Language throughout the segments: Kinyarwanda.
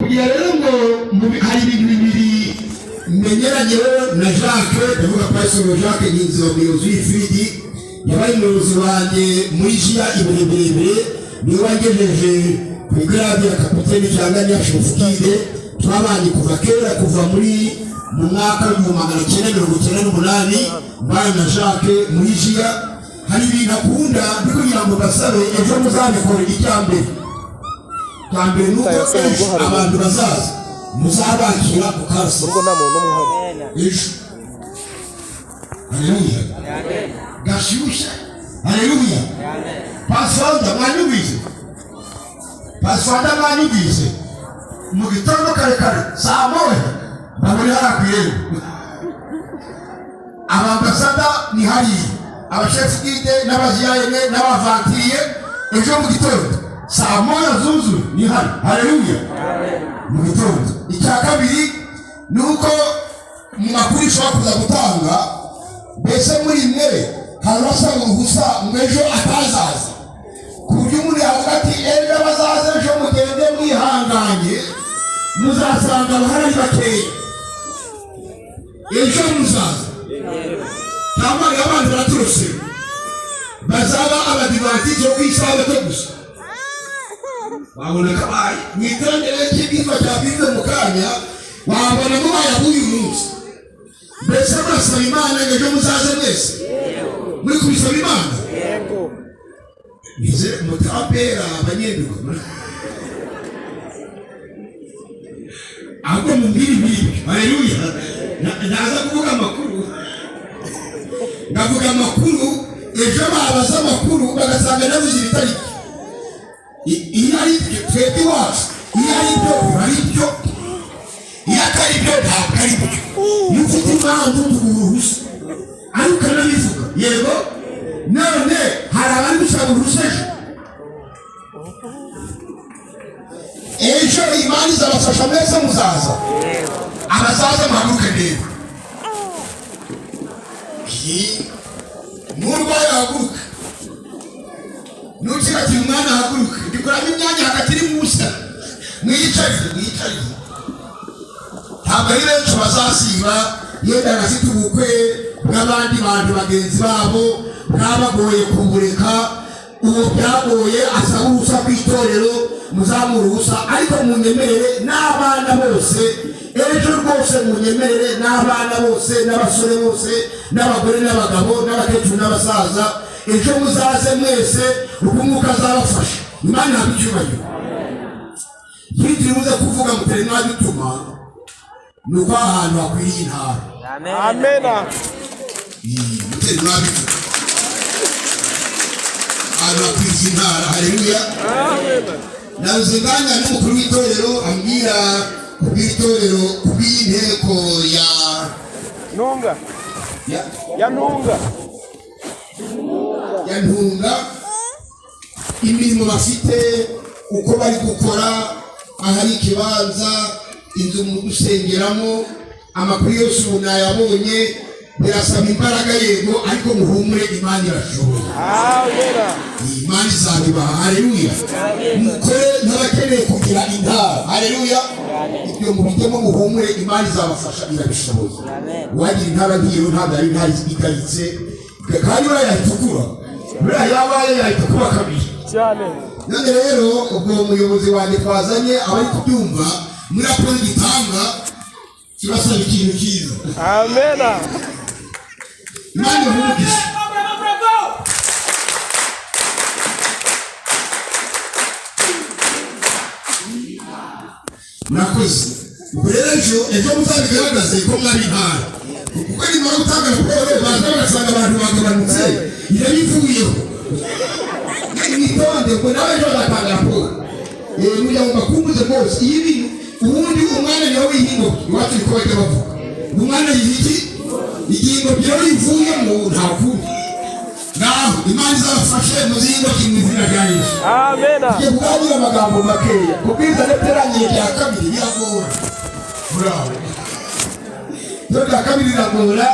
kugira rero ngo hari ibintu bibiri menyeranye na Jacques ndavuga Pastor Jacques Nyinziro umuyobozi w'ifiridi yabaye umuyobozi wanjye muri jiya iburebere niwe wangejeje ku grade ya kapiteni cyangwa ya shofide twabanye kuva kera kuva muri mu mwaka w'1998 bana Jacques muri jiya hari ibintu akunda kugira ngo basabe ejo muzabikora icyambere cyambere nuko abantu bazaza muzabakira ku karso ubwo nta muntu umuhari ejo haleluya gashyushya haleluya paswanda mwanyubize mu gitondo kare saa moya baburi harakwirego abambasada ni hari abashefu gide n'abajyayene n'abavantiriye ejo mu gitondo saa moya zuzuye ni hari haleluya mu gitondo icya kabiri ni uko mu makuru ishobora kuza gutanga mbese muri mwe harasaba uruhusa ejo atazaza ku buryo umuntu yavuga ati ejo abazaza ejo mugende mwihanganye muzasanga abahari bakeya ejo muzaza cyangwa abandi baraturuse bazaba abadivantizo ku isabato gusa waboneka bayi mu iterambere ry'ibyiza byabize mu kanya wabona mu bayabuye umunsi mbese murasaba imana ngo ejo muzaze mwese muri kubisaba imana nize mutapera abanyenduka ahubwo mumbiri haleluya naza kuvuga amakuru ndavuga amakuru ejo babaza amakuru bagasanga nabuze ibitariki iyo ari twebwe iwacu iyo ari byo ari byo iyo atari byo ntabwo ari byo iyo ufite impamvu tuguruhusa ariko ukanabivuga yego none hari abandi gushaka uruhusa ejo imana izabafasha mwese muzaza abazaza muhaguruke rero n'urwaye ahaguruka ntukiragira umwana ahaguruka ndikuramo imyanya hagati iri musa mwiyicarize ntabwo ari benshi bazasiba yenda bafite ubukwe bw'abandi bantu bagenzi babo bwabagoye kubureka uwo byagoye asaba uruhusa ku itorero muzamura ubusa ariko munyemerere n'abana bose ejo rwose munyemerere n'abana bose n'abasore bose n'abagore n'abagabo n'abakecuru n'abasaza ejo muzaze mwese uko umwuka azabafasha imana yaba icyubahiro hirya muze kuvuga mutere mwadutuma ni uko ahantu hakwiriye intara amena mutere mwadutuma ahantu hakwiriye intara haleluya nabuze nganya n'umukuru w'itorero ambwira kubw'itorero kubw'inteko ya ntunga ya ntunga imirimo bafite uko bari gukora ahari ikibanza inzu mu gusengeramo amakuru yose ubu nayabonye birasaba imbaraga yego ariko muhumure imana irashoboye imana izabibaha haleluya mukore n'abakeneye kugira intara haleluya ibyo mubijyemo muhumure imana izabafasha irabishoboye uwagira intara nk'iyo ntabwo ari intara ikayitse kandi urayayitukura buriya yabaye yayitukura kabiri cyane none rero ubwo umuyobozi wanjye twazanye abari kubyumva muri raporo gitanga kibasaba ikintu cyiza amena imana ihumugisha murakoze ubwo rero ejo muzabigaragaze ko mwari intara kuko nimara gutanga raporo baza bagasanga abantu bagabanutse irabivuyeho mwitonde ngo nawe ejo bazatanga raporo kugira ngo bakumbuze rwose iyi bintu ubundi umwana niwe w'ihingo iwacu niko bajya bavuga umwana yihiki igingo byawe rivuyemo nta kundi naho imana izabafashe muzingo kimwe izina rya Yesu amena igiye kuganira amagambo makeya kubwiza neteranye rya kabiri biragora bravo no rya kabiri biragora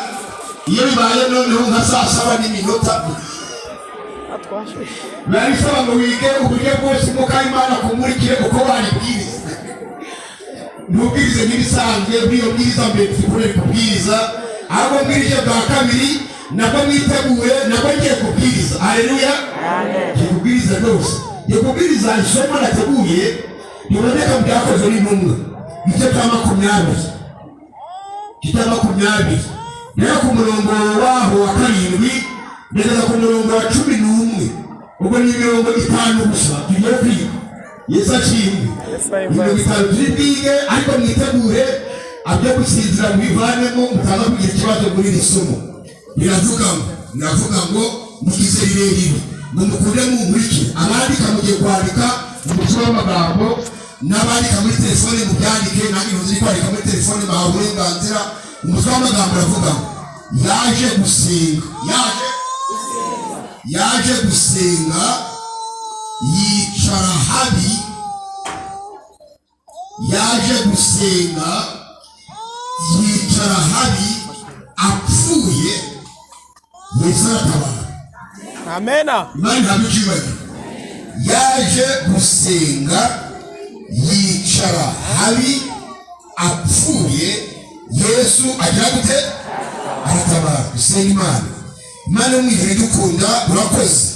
iyo bibaye noneho nka saa 7 n'iminota barisaba ngo wige uburyo bwose muka imana kumurikire uko baribwiriza ntubwirize nk'ibisanzwe bw'iyo bwiza mbere tukurere kubwiriza, ahubwo mbwirije bwa kabiri nabwo mwitegure nabwo ngiye kubwiriza. Haleluya, ngiye kubwiriza rwose, ngiye kubwiriza isomo nateguye riboneka mu Byakozwe n'Intumwa igice cya 20, igice cya 20 rero ku murongo waho wa 7 ndageza ku murongo wa 11, ubwo ni 5 gusa tugiye kwiga. Yesu ashimwe. 5 turi bwige, ariko mwitegure abyo gusinzira mubivanemo mutaza kugira ikibazo muri iri somo. Biravuga ngo mugize rirerire ngo mukunde mumurike, abandika mugiye kwandika mu mutwe w'amagambo, n'abandika muri telefone mubyandike, nange ntuzi kwandika muri telefone bahawe uburenganzira. Umutwe w'amagambo uravuga ngo yaje gusenga, yaje gusenga, yicara habi, yaje gusenga, yicara habi, apfuye, Yesu aratabara. Amena. Imana ntabicibanye. Yaje gusenga, yicara habi, apfuye, Yesu agira gute? Aratabara. Gusenga Imana. Imana umwihere dukunda, urakoze.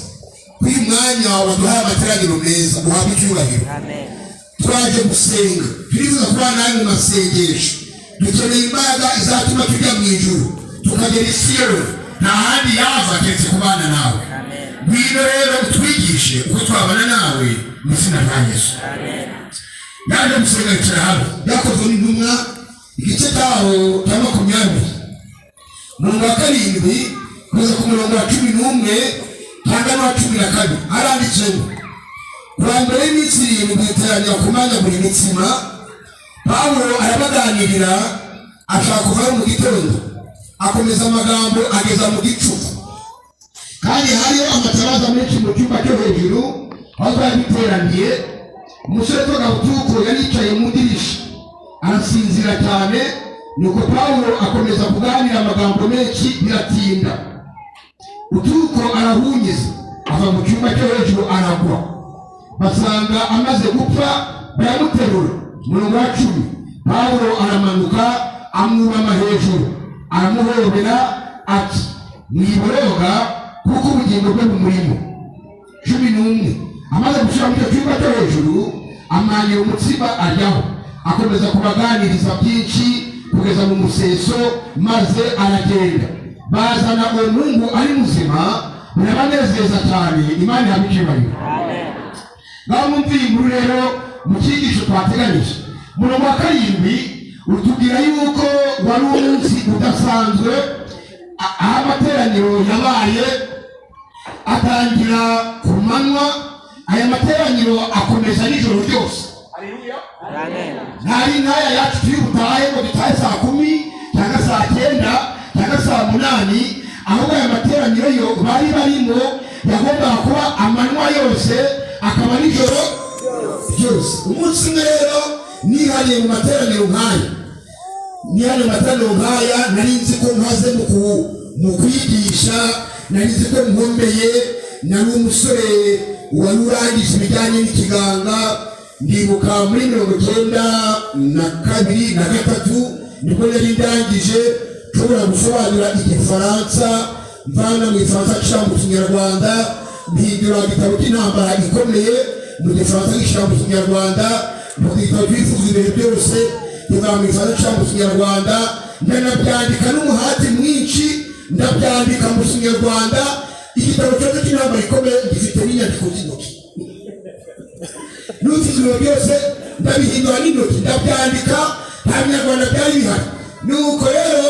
Kuri mwanya waduhaye amateraniro meza, uhabwe icyubahiro. Amen. Twaje gusenga, turifuza kuba nawe mu masengesho. Dukeneye imbaraga izatuma tujya mu ijuru, tukagera i Siyoni, nta handi yava keretse kubana nawe. Ngwino rero utwigishe uko twabana nawe mu izina rya Yesu. Yaje gusenga yicara hano. Byakozwe n'Intumwa igice cyaho cya 20, umurongo wa 7 kugeza ku murongo wa 11 cyangwa wa 12 haranditsemo kuwa mbere y'iminsi 7 iteranira kumanyagura imitsima. Pawulo arabaganirira, ashaka kuva mu gitondo, akomeza amagambo ageza mu gicuku, kandi hariyo amatabaza menshi mu cyumba cyo hejuru aho twari duteraniye. Umusore witwa Utuko yari yicaye mu dirisha arasinzira cyane, nuko Pawulo akomeza kuganira amagambo menshi biratinda. Utuko arahunyiza ava mu cyumba cyo hejuru aragwa, basanga amaze gupfa, baramuterura. Umurongo wa 10, Pawulo aramanuka amwubama hejuru, aramuhobera ati mwiboroga kuko ubugingo bwe bumurimo. 11, amaze gushyira mu cyumba cyo hejuru amanyira umutsima aryaho, akomeza kubaganiriza byinshi kugeza mu museso, maze aragenda. Bazana uwo Mungu ari muzima, birabanezeza cyane. Imana yabicyubahiro. Ngaho mwumviye inkuru rero mu cyigisho twateganyije. Murongo wa 7 utubwira yuko wari umunsi udasanzwe, aho amateraniro yabaye atangira ku manywa, aya materaniro akomeza nijoro ryose. Haleluya, amen. Ntari nkaya yacu turi butahe ngo dutahe saa 10 cyangwa saa 9 cyangwa saa 8, ahubwo aya materaniro yo bari barimo yagombaga kuba amanywa yose akaba nijoro byose. Umunsi umwe rero nihariye mu materaniro nkaya, nari nzi ko nkaze mu kwigisha, nari nzi ko nkomeye, nari umusore wari urangije ibijyanye n'ikiganga. Ndibuka muri 1992 na 3 nibwo nari ndangije nshobora gusobanura Igifaransa, mvana mu Gifaransa nshyira mu Kinyarwanda, mpindura igitabo cy'intambara ikomeye mu Gifaransa nshyira mu Kinyarwanda, mu gitabo twifuza ibihe byose kiva mu Gifaransa nshyira mu Kinyarwanda, ndanabyandika n'umuhati mwinshi, ndabyandika mu Kinyarwanda. Igitabo cyose cy'intambara ikomeye gifite n'inyandiko z'intoki, n'ufize ibintu byose ndabihindura n'intoki, ndabyandika, nta Binyarwanda byari bihari. Nuko rero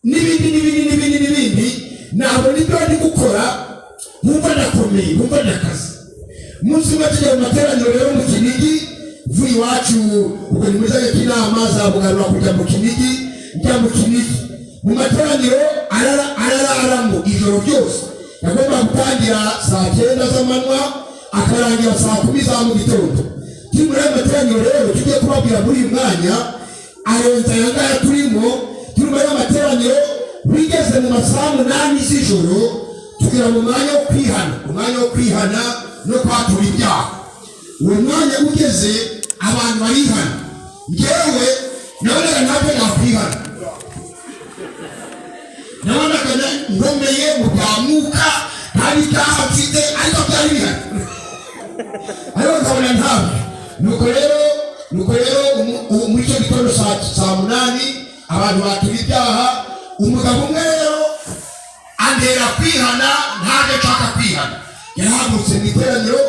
n'ibindi ntabwo nibyo ndi gukora, nkumva ndakomeye, nkumva ndakaze. Umunsi umwe tujya mu materaniro rero mu Kinigi, vuye iwacu ubwo ni muri zage k'inama za Bugarura kujya mu Kinigi, njya mu Kinigi mu materaniro arararamo ijoro ryose. Yagomba gutangira saa 9 z'amanywa akarangira saa 10 za mu gitondo. Turi muri aya materaniro rero tugiye kubabwira muri uyu mwanya arenza yangaya turimo. Turi muri aya materaniro bigeze mu masaha 8 z'ijoro, tugira mu mwanya wo kwihana no kwatura ibyaha. Uwo mwanya ugeze abantu barihana, ngewe nabonaga ntabwo nakwihana, nabonaga ngomeye mu bya mwuka hari ibyaha mfite ariko byari bihari ariko nkabona ntabwo. nuko rero muri icyo gitondo saa 8 abantu batuye ibyaha, umugabo umwe rero andera kwihana, ntabwo nshaka kwihana. yarahagurutse mu iteraniro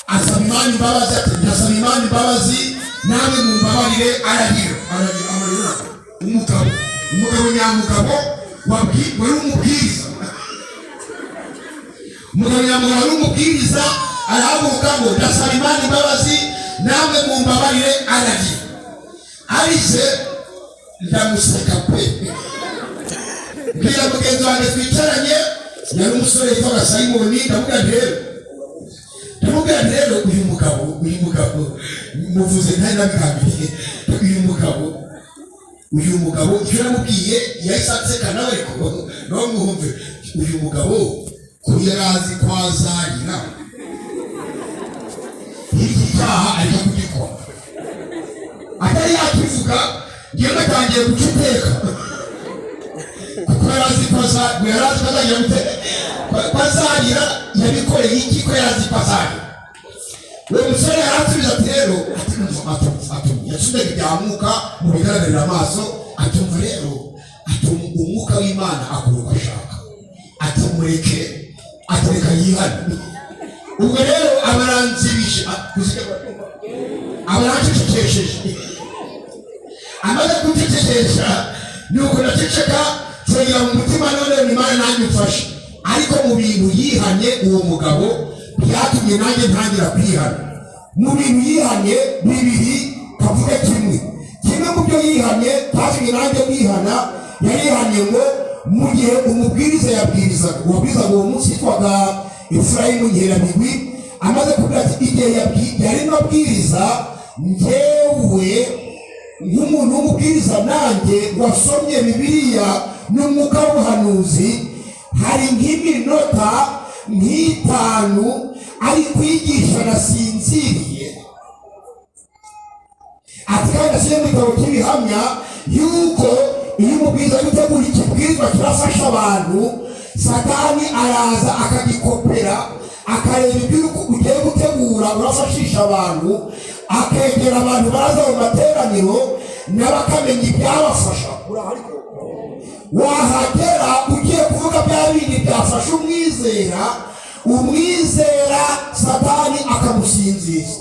asaba Imana imbabazi, ati ndasaba Imana imbabazi namwe mumbabarire. ararira amarira. umugabo nyamugabo wari umubwiriza, umugabo nyamugabo wari umubwiriza arahaguruka ngo ndasaba Imana imbabazi namwe mumbabarire. ararira. arize ndamuseka pe. mbwira mugenzi wanjye twicaranye, yari umusore yitwaga Simoni, ndamubwira rero uyu mugabo muvuze ntari nabigambiriye. uyu mugabo icyo namubwiye yahise anseka nawe, ariko nawe mwumve uyu mugabo ko yari azi ko azarira iki cyaha ariko kugikora atari yakivuga, ngewe natangiye guca iteka kuko yari azi ko azarira. yabikoreye iki ko yari azi ko azarira? uwo musore yaransubiza ati rero yasubizaga ibya mwuka mu bigaragarira amaso, atumva rero umwuka w'Imana akora uko ashaka, atumureke atereka yihane. ubwo rero abaranzibishe abarancecekesheje, amaze gucecekesha nuko naceceka nsengera mu mutima, none Imana nanjye mfashe. ariko mu bintu yihanye uwo mugabo byatumye nanjye ntangira kwihana. mu bintu yihanye bibiri kavuga kimwe mu byo yihanye byatumye nanjye kwihana. yarihanye ngo mu gihe umubwiriza yabwirizaga, uwabwirizaga uwo munsi yitwaga Efurayimu Nyiramigwi, amaze kuvuga ati igihe yarimo abwiriza, njyewe nk'umuntu w'umubwiriza nanjye wasomye Bibiliya n'umwuka w'ubuhanuzi, hari nk'iminota 5 ari kwigisha nasinziriye. ati kandi ashyire mu gitabo cy'ibihamya yuko iyo umubwiriza gutegura ikibwirizwa kirafasha abantu, Satani araza akagikopera, akareba ibyo ugiye gutegura urafashisha abantu, akegera abantu baza mu materaniro n'abakamenya ibyabafasha. wahagera ugiye kuvuga bya bindi byafasha umwizera Satani akamusinziza.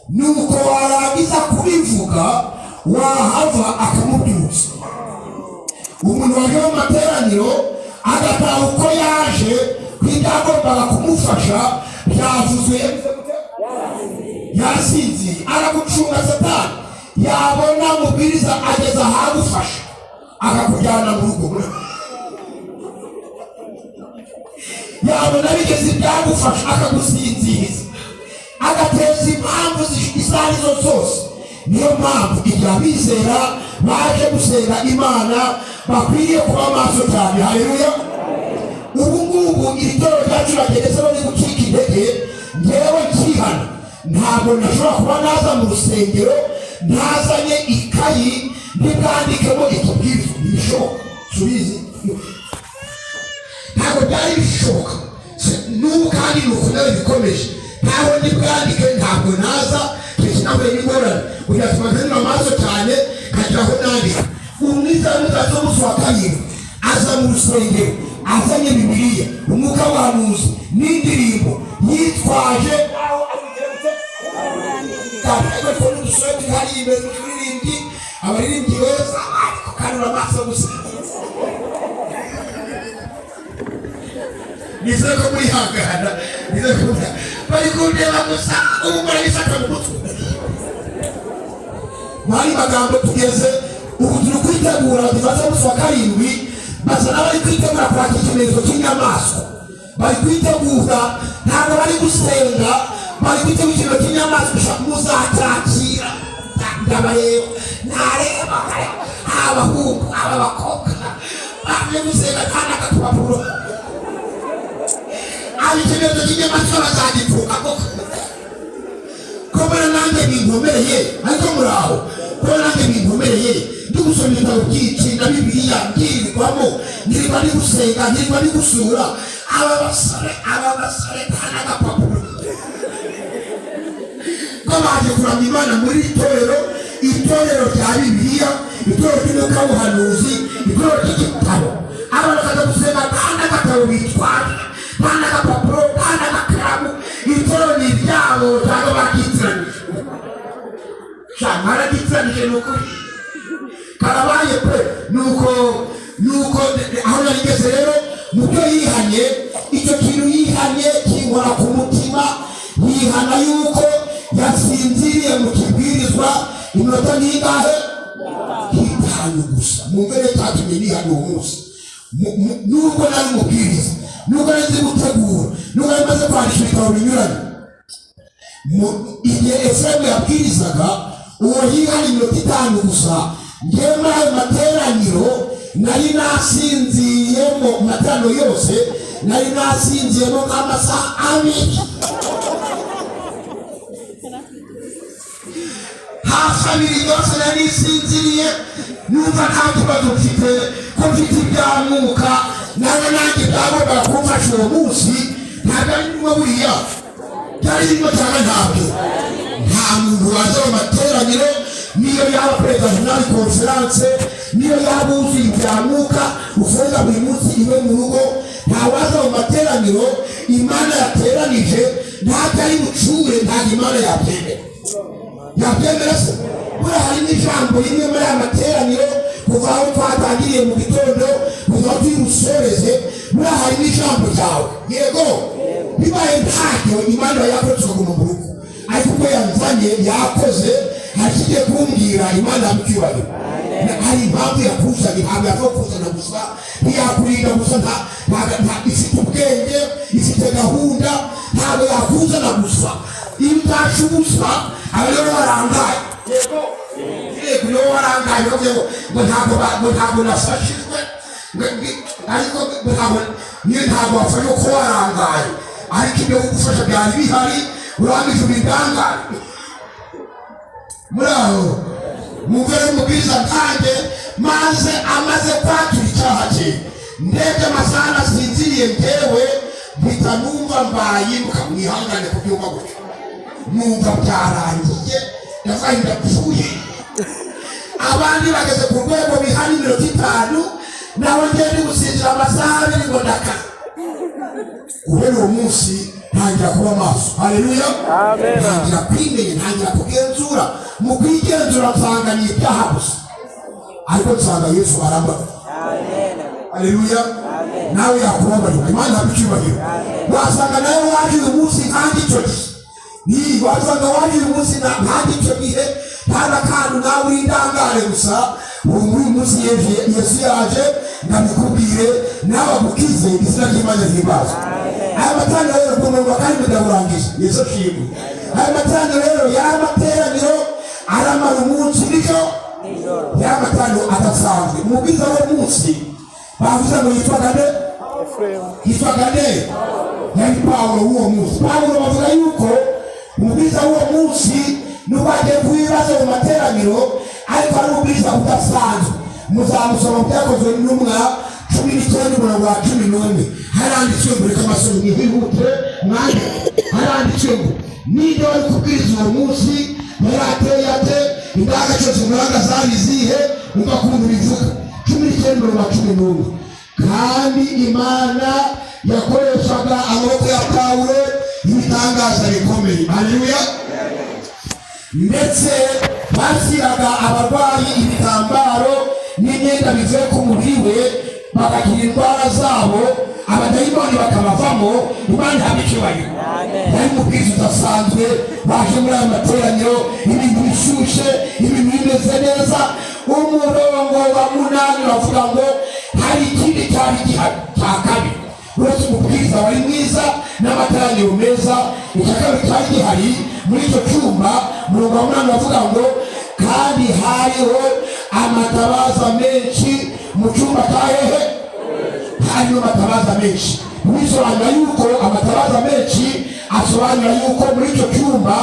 nuko warangiza kubivuga wahava akamubyutsa. umuntu waje mu materaniro agataha uko yaje, kw'ibyagombaga kumufasha byavuzwe yasinziye, aragucunga. Satani yabona umubwiriza ageze ahagufasha akakujyana mu rugo, yabona bigeze ibyagufasha akagusinziriza, agateza impamvu izo arizo zose. niyo mpamvu igihe abizera baje gusenga Imana bakwiriye kuba maso cyane. haleluya. ubu ngubu iri torero ryacu rageretse bari gucika intege, ngewe nkihana ntabwo nashobora kuba naza mu rusengero ntazanye ikayi ntibwandikemo ikibwirizwa. ntibishoboka, subizi, ntabwo byari bishoboka. n'ubu kandi nuko nawe bikomeje, ntaho ntibwandike, ntabwo naza ntabwo n'ingorane ugatuma ntanira amaso cyane nkagira aho nandika. umwizera mutazi w'umunsi wa kabiri aza mu rusengero azanye Bibiliya, umwuka w'ubuhanuzi n'indirimbo, yitwaje aho abigira gute kandi ko n'udusore tuhari imbere y'uririmbyi, abaririmbyi beza ariko kanura amaso gusa. nizere ko mwihangana, nizere ko bari kundeba gusa, ubu murabifata mu mutwe. mwari magambo tugeze ubu turi kwitegura tumaze umunsi wa 7, basa n'abari kwitegura kwakira ikimenyetso cy'inyamaswa. bari kwitegura, ntabwo bari gusenga, bari kwitegura ikimenyetso cy'inyamaswa. muzacyakira ndabareba, ntareba abahungu abakobwa bamwe gusenga kandi agatupapuro, ikimenyetso cy'inyamaswa bazagipfuka koko mbona nanjye binkomereye ariko muraho ko nanjye binkomereye ndi gusoma ibitabo byinshi na Bibiliya mbyirirwamo nirirwa ndi gusenga nirirwa ndi gusura aba basore nta n'agapapuro ko baje kuramya Imana muri itorero rya Bibiliya, itorero ry'umwuka w'ubuhanuzi, itorero ry'igitabo. Aba bakaza gusenga nta n'agatabo bitwaje, nta n'agapapuro, nta n'agakaramu, itorero ni iryabo cyangwa bakitiranije. Baragitiranije ni ukuri karabaye pe. nuko aho narigeze rero mu byo yihanye, icyo kintu yihanye kinkora ku mutima. Yihana yuko yasinziriye mu kibwirizwa iminota n'ingahe? 5 gusa. Mungere cyatumye nihana uwo munsi, nubwo nari umubwiriza, nubwo nari nzi gutegura, nubwo nari maze kwandika ibitabo binyuranye. Igihe Efuremu yabwirizaga, uwo yihana iminota 5 gusa. Njyewe muri ayo materaniro nari nasinziyemo, materaniro yose nari nasinziyemo nk'amasaha 2. hafi 2 yose nari nisinziriye, numva nta kibazo mfite, ko mfite ibyamuka. Nawe nanjye byagombaga kumfasha uwo munsi. Ntabwo ari bimwe buriya byari birimo cyangwa ntabyo. Nta muntu waza mu materaniro, niyo yaba perezida jenali konferanse, niyo yaba uzuye ibyamuka ufunga buri munsi iwe mu rugo, ntawaza mu materaniro Imana yateranije ntatari bucure. Ntabwo Imana yabyemera se. Buriya hari n'ijambo rimwe muri aya materaniro, kuva aho twatangiriye mu gitondo kuva turi busoreze, buriya hari n'ijambo ryawe. Yego bibaye ntacyo Imana yakoze mu rugo, ariko uko yanzanye yakoze, hakigiye kumbwira Imana yamucyubahiro. Hari impamvu yakuzanye, ntabwo yapfa kuzana gusa, ntiyakurinda gusa, ifite ubwenge, ifite gahunda, ntabwo yakuzana gusa. Iyo utashe ubusa aba rero warangaye. Yego niyo warangaye ngo ntabwo nafashijwe, ariko ntabwo wafashe uko warangaye, ariko ibyo gufasha byari bihari, urangije ubidangare. Muri aho mugore mubwiza nkanjye maze amaze kwatura icyaha cye, ndebye amasaha nasinziriye njyewe mpita numva mbaye mukamwihangane kubyumva gutyo, numva byarangiye, ndavuga ndapfuye. Abandi bageze ku rwego bihana iminota 5, nawe ngende gusinzira amasaha 2 ngo ndakaza. Guhera uwo munsi ntangira kuba maso. Haleluya, amen. Ntangira kwimenya, ntangira kugenzura. Mu kwigenzura nsanga ni ibyaha gusa, ariko nsanga Yesu aramba. Amen. Haleluya, amen. Nawe yakubabarira, Imana yakucyubahira. Wasanga nawe waje uyu munsi kandi icyo gihe, wasanga waje uyu munsi kandi icyo gihe nta n'akantu nawe urindangare gusa. Uyu munsi Yesu yaje ndamukubwire nawe agukize, izina ry'Imana ry'imbazo. Aya materaniro rero kumurwa kandi ndawurangije, Yesu ashimwe. Aya materaniro rero yari amateraniro aramara umunsi nijoro, yari amateraniro adasanzwe. Umubwiza w'uwo munsi bavuze ngo yitwaga nde? Yari Pawulo w'uwo munsi. Pawulo bavuga yuko umubwiza w'uwo munsi nubwo agiye kubibaza mu materaniro, ariko ari umubwiza udasanzwe. Muzamusoma mu Byakozwe n'Intumwa 19:11. Haranditswe ngo reka amasomo yihute mwanya. Haranditswe ngo ninde wari kubwiriza uwo munsi yarateye ate, indangagaciro zimuranga zari zihe, umva ukuntu bivuga. 19:11. Kandi Imana yakoreshaga amaboko ya Pawulo ibitangaza bikomeye. Haleluya. Ndetse bashyiraga abarwayi ibitambaro n'imyenda bivuye ku mubiri we, bagakira indwara zabo, abadayimoni bakabavamo. Imana yabicyubahiro. Yari umubwiza udasanzwe. Baje muri aya materaniro ibintu bishushe, ibintu bimeze neza. Umurongo wa 8 bavuga ngo hari ikindi cyari gihari cya kabiri. Uretse umubwiza wari mwiza n'amateraniro meza, icya kabiri cyari gihari muri icyo cyumba. Umurongo wa 8 bavuga ngo kandi hariho amatabaza menshi mu cyumba cya hehe. Hariho amatabaza menshi. Bisobanura yuko amatabaza menshi asobanura yuko muri icyo cyumba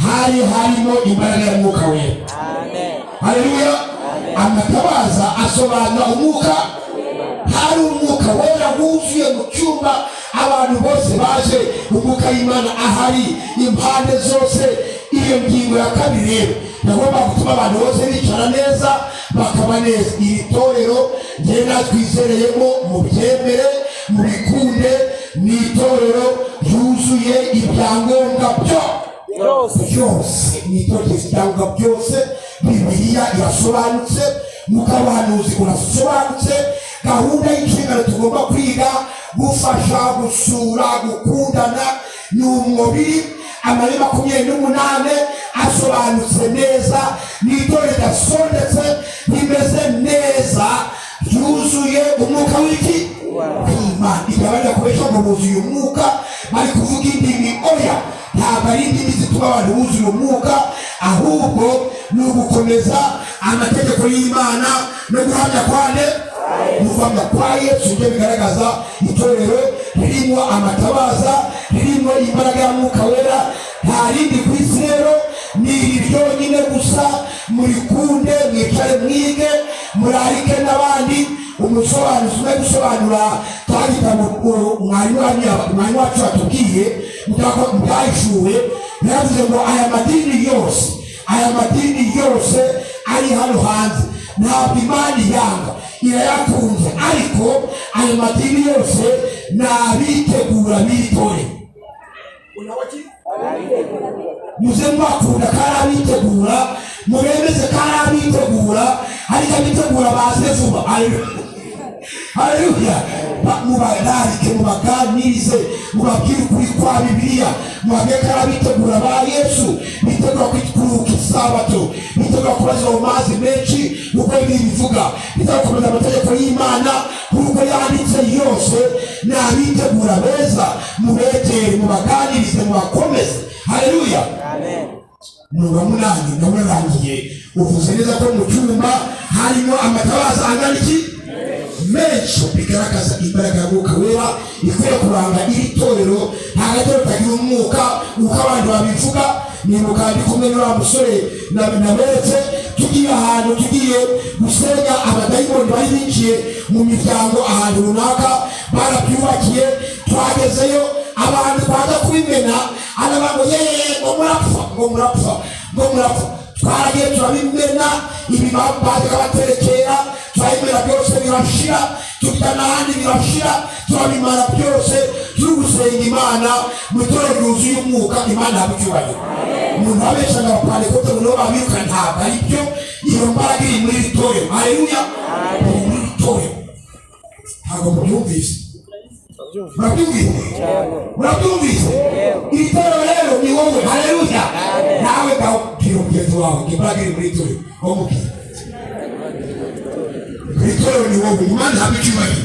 harimo imbaraga y'umwuka wera. Haleluya. Amatabaza asobanura umwuka. Hari umwuka wera wuzuye mu cyumba, abantu bose baje, umwuka w'Imana ahari impande zose. Iyo ngingo ya kabiri rero nagomba gutuma abantu bose bicara neza bakaba neza. Iri torero njye natwizereyemo, mu byemere mu bikunde, ni itorero yuzuye ibyangombwa byose. Ni itorero ibyangombwa byose. Bibiliya irasobanutse, mwuka w'ubuhanuzi urasobanutse, gahunda y'inshingano tugomba kwiga, gufasha, gusura, gukundana ni umubiri. Amarira 28 asobanutse neza. Ni itorero ridasondetse, rimeze neza, ryuzuye umwuka w'iki w'Imana. Igabanya kubesha ngo buzuye umwuka bari kuvuga indimi. Oya, ntabwo ari indimi zituma abantu buzuye umwuka, ahubwo ni ugukomeza amategeko y'Imana no guhamya guhamya kwa Yesu. Ibyo bigaragaza itorero ririmo amatabaza, ririmo imbaraga y'umwuka wera. Nta rindi ku isi rero, ni iri ryonyine gusa. Murikunde, mwicare mwige, murarike n'abandi. Umusobanuzi umwe gusobanura twandika umwanya wacu watubwiye mutahishuwe, yavuze ngo aya madini yose ari hano hanze ntabwo Imana yanga, irayakunze, ariko aya madini yose nabitegura bitore. Muze mwakunda karabitegura, muremeze karabitegura, ariko abitegura baze vuba. Haleluya. Mubararike, mubaganirize, mubabwire ukuri kwa Bibiliya, mubabwire karabitegura ba Yesu, bitegura kuruka isabato, bitegura kubaza mu mazi menshi uko bivuga, bitegura kubaza amategeko y'Imana nk'uko yanditse yose. Nabitegura beza, mubegere, mubaganirize, mubakomeze. Haleluya. Numva munani namurangiye. Uvuze neza ko mu cyumba harimo amatabaza angana iki menshi, bigaragaza imbaraga y'umwuka wera ikwiye kuranga iri torero. Ntabwo ari tagira umwuka uko abantu babivuga. Nibuka ndi kumwe n'uriya musore naberetse, tugiye ahantu, tugiye gusenya abadayimoni bari binjiye mu miryango ahantu runaka, barabyubakiye. Twagezeyo, abantu baza kubimena, arabango ngo murapfa. Twaragiye turabimena, ibi bajyaga baterekera, turabimena byose birashira, tujya n'ahandi birashira, turabimara byose. Turi gusenga Imana mu itorero ryuzuye umwuka. Imana yabicyubahiro. Umuntu abeshaga abapantekote ngo nibo babiruka, ntabwo ari byo. Iyo mbaraga iri muri iri torero. Haleluya. Iri muri iri torero. Ntabwo mubyumvise? Murabyumvise? Iri torero rero ni wowe. Haleluya. Nawe gabwira mugenzi wawe ngo imbaraga iri muri iri torero. Wamubwira iri torero ni wowe. Imana yabicyubahiro.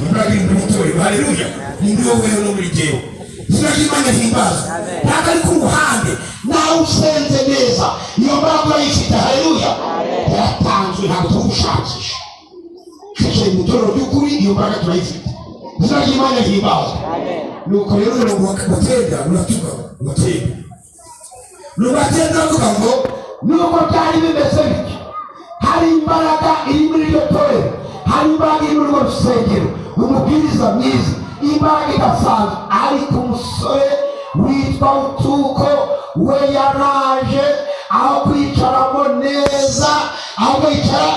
Imbaraga iri muri iri torero. Haleluya. Ni wowe rero muri jyewe. Izina ry'Imana himbaza. Ntabwo ari ku ruhande, nawe usenze neza iyo mbaraga urayifite. Haleluya. Yaratanzwe, ntabwo tugushakisha. Twicaye mu itorero ry'ukuri, iyo mbaraga turayifite. Izina ry'Imana himbaza. Nuko rero batenda uratuga avuga ngo nuko byari bimeze bityo, hari imbaraga iri muri iryo torero, hari imbaraga iri muri urwo rusengero, umubwiriza mwiza, imbaraga idasanzwe. Ariko umusore witwa Utuko we yaraje, aho kwicaramo neza, ahubwo yicara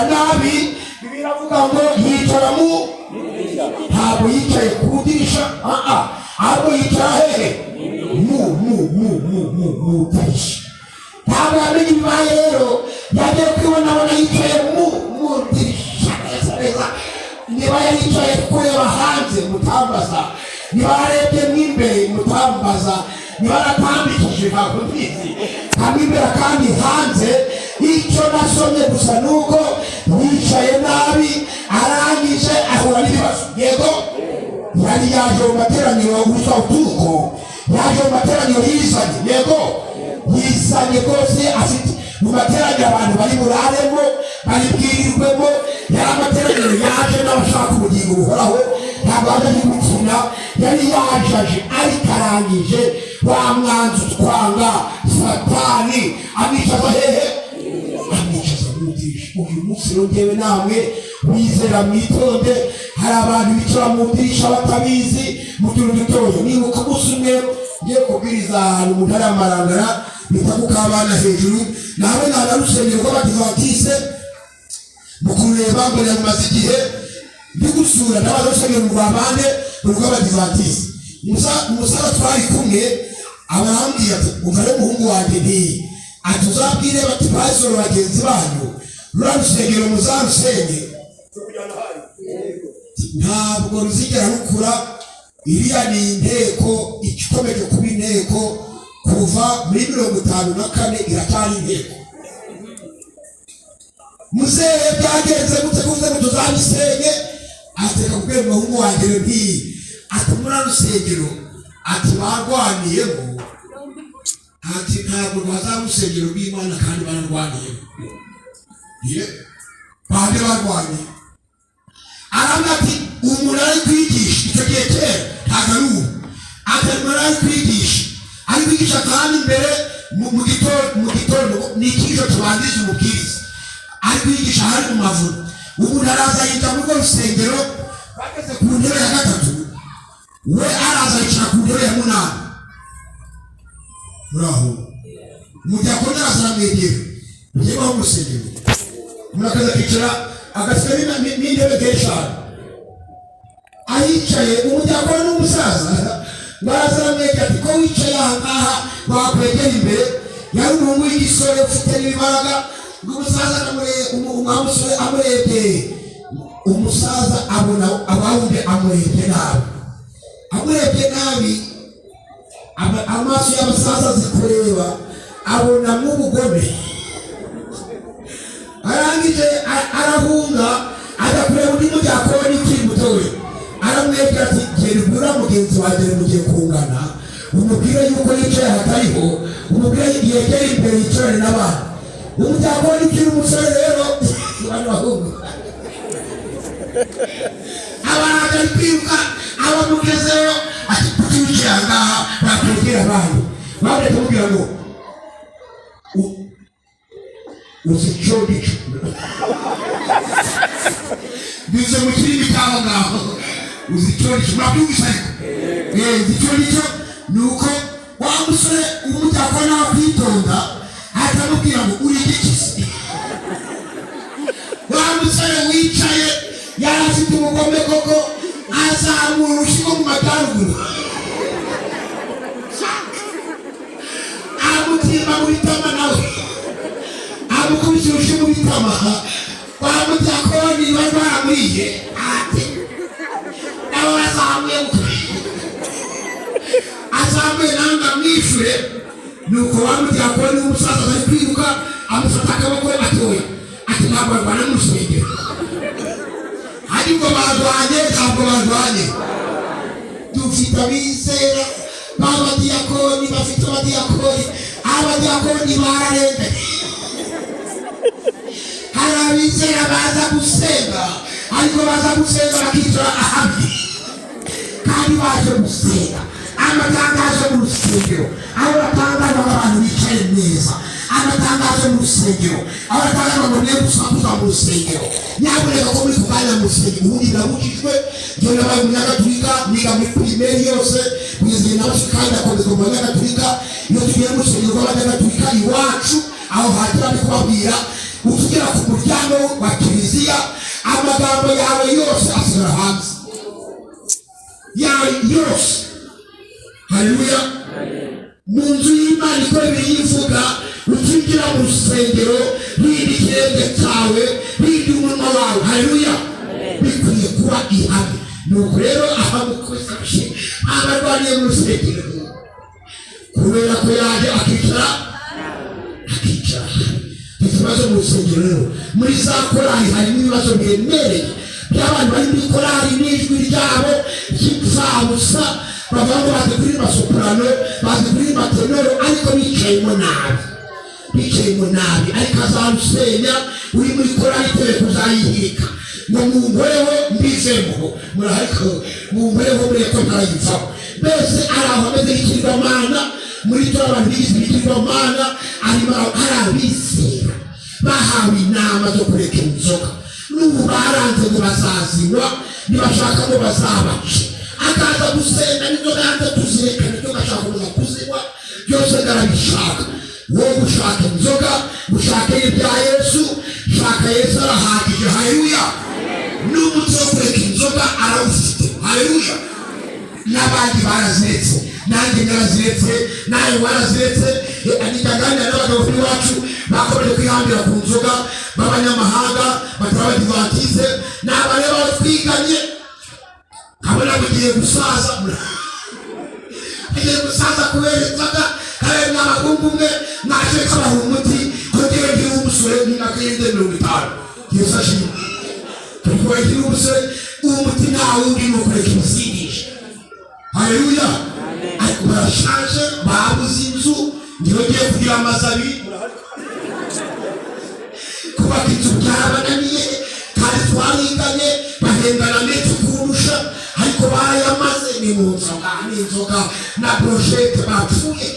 nabi. Biravuga ngo yicara ntabwo yicaye ku dirisha, ahubwo yicara hehe mu dirisha. Ntabwo yamenye ibibaye rero, yagiye kwibonabona yicaye mu dirisha neza. Niba yaricaye kureba hanze, mutambaza. Niba yarebye mw'imbere, mutambaza. Niba yaratambikije, ntabwo mbizi. Kandi imbere kandi hanze, icyo nasomye gusa nuko yicaye nabi, arangije ahura n'ibibazo. Yego, yari yaje mu materaniro witwa Utuko, yaje mu materaniro yizanye. Yego, yizanye rwose, afite mu materaniro abantu bari buraremo bari bwirirwemo yari amateraniro yaje n'abashaka ubugingo buhoraho ntabwo yaje ari gukina yari yajaje ariko arangije wa mwanzi utwanga satani amwicaza hehe amwicaza mwudirisha uyu munsi yongewe namwe wizera mwitonde hari abantu bicara mu dirisha batabizi mu tuntu dutoya nibuka umunsi umwe ngiye kubwiriza ahantu mu ntara y'Amarangara bita ku Kabana hejuru nawe nta rusengero rw'Abadivantisite mu kureba ngo yamaze igihe ndi gusura n'abantu rusengero mu Rwamande rw'Abadivantisite umusaza twari kumwe abarambwira ati umva rero umuhungu wanjye ntiyi ati uzabwire bati pasoro bagenzi banyu ruriya rusengero muzarusenge ntabwo ruzigera rukura iriya ni inteko ikomeje kuba inteko kuva muri 54 iracyari inteko muzehe byagenze gute kuvuze ngo tuzabisenge ateka kubwira umuhungu wanjye ntiyi ati muri rusengero ati barwaniyemo ati ntabwo bazarusengero rw'Imana kandi bararwaniyemo bande barwaniye arambwira ati umuntu ari kwigisha icyo gihe kera ntabwo ari ubu ati umuntu ari kwigisha kandi imbere mu gitondo ni icyigisho kibanzije umubwiriza ari kwigisha hari mu mavuna umuntu araza yinjira muri urwo rusengero bageze ku ntebe ya gatatu we araza yicara ku ntebe ya 8 muraho umudiyakoni araza aramwegera ugebaho mu rusengero murakaza kwicara agasiga n'intebe nk'eshanu ahicaye umudiyakoni n'umusaza baraza aramwegera ati ko wicaye aha ngaha wakwegera imbere yari umuhungu w'igisore ufite n'imbaraga umusaza umusore amurebye umusaza abona abawundi amurebye nabi amaso y'abasaza azi kureba abona nk'ubugome arangije arahunga ajya kureba undi mudiyakoni ukiri mutoya aramwegera ati genda ubwira mugenzi wanjye mugiye kungana umubwire yuko yicaye hatariho umubwire yegere imbere yicarane n'abandi umudiyakoni ukiri umusore rero barahunga abantu ari kwiruka abamugezeho ati kuki wicaye aha ngaha bakwegera abandi babanje kumubwira ngo uzi icyo nicyo bize mu kirimi cy'aho ngaho uzi icyo nicyo murabyumvise ariko uzi icyo nicyo ni uko wa musore umudiyakoni nawe kwitonda ahita amubwira ngo uri igikisi wa musore wicaye yari afite umugome koko azamura urushigo mu majyaruguru amutimba mu bitama nawe amukubise urushigo mu bitama wa mudiyakoni bari baramuriye ati nabo azamuye nanga mwishure nuko wa mudiyakoni w'umusaza ari kwiruka amufata akaboko atoya ati ntabwo barwana mu rusengero ariko barwanye dufite abizera b'abadiyakoni bafite abadiyakoni bararenganye hari abizera baza gusenga ariko baza gusenga bakicara ahamwe kandi baje gusenga amatangazo mu rusengero aho batangaza abantu bicaye neza amatangazo mu rusengero aho batangaza ngo niyo gusakuza mu rusengero nyamuneka ko muri kuganira mu rusengero ubundi birabujijwe njye nabaye umunyagatulika niga muri pirimeri yose kugeza igihe nabashikandi akomeza mu banyagatulika iyo tugiye mu rusengero rw'abanyagatulika iwacu aho hagira ndi kubabwira ukigera ku muryango wa kiliziya amagambo yawe yose asigara hanze yawe yose haleluya mu nzu y'Imana ikora ibiyivuga ukinjira mu rusengero rindi ikirenge cyawe rindi umunwa wawe haleluya bikwiye kuba ihame nuko rero abamukoresha abarwaniye mu rusengero kubera ko yaje akicara ikibazo mu rusengero rero muri za korali harimo ibibazo biremereye by'abantu bari muri korali n'ijwi ryabo ry'imfabusa bavuga ngo bazi kuririmba soprano bazi kuririmba tenoro ariko bicayemo nabi bicaye mu nabi ariko azarusenya uri muri korali tebe kuzayihirika ngo munkoreho mbizemuho murariko munkoreho mureko ntarayipfaho mbese ari aho ameze nk'ikigirwamana muri twe abantu bigize ibigirwamana arimo ari abizera bahawe inama zo kureka inzoga n'ubu baranze ngo bazazinywa ntibashaka ngo bazabace akaza gusenga n'inzoga yanze tuzirekane ibyo gashaka kuza kuzinywa byose ndarabishaka wowe gushaka inzoga gushaka ibya Yesu shaka Yesu arahagije haleluya n'umuti wo kureka inzoga arawufite haleluya n'abandi baraziretse nanjye naraziretse nawe waraziretse anitaganira n'abagabo b'iwacu bakomeje kwihambira ku nzoga b'abanyamahanga batabadivantise n'abareba twiganye kabona bugiye gusaza kubera inzoga kandi n'abahungu umwe mwaje kabaha umuti kongera ndi umusore n'imyaka y'inde 50 Yesu ashimwe turi ndi umusore umuti ntawe uri mu kureka ibisindisha haleluya ariko barashaje babuze inzu ntibagiye kugira amazabi kubaka inzu byabananiye kandi twariganye bahembana menshi kurusha ariko barayamaze ni mu nzoga na project bapfuye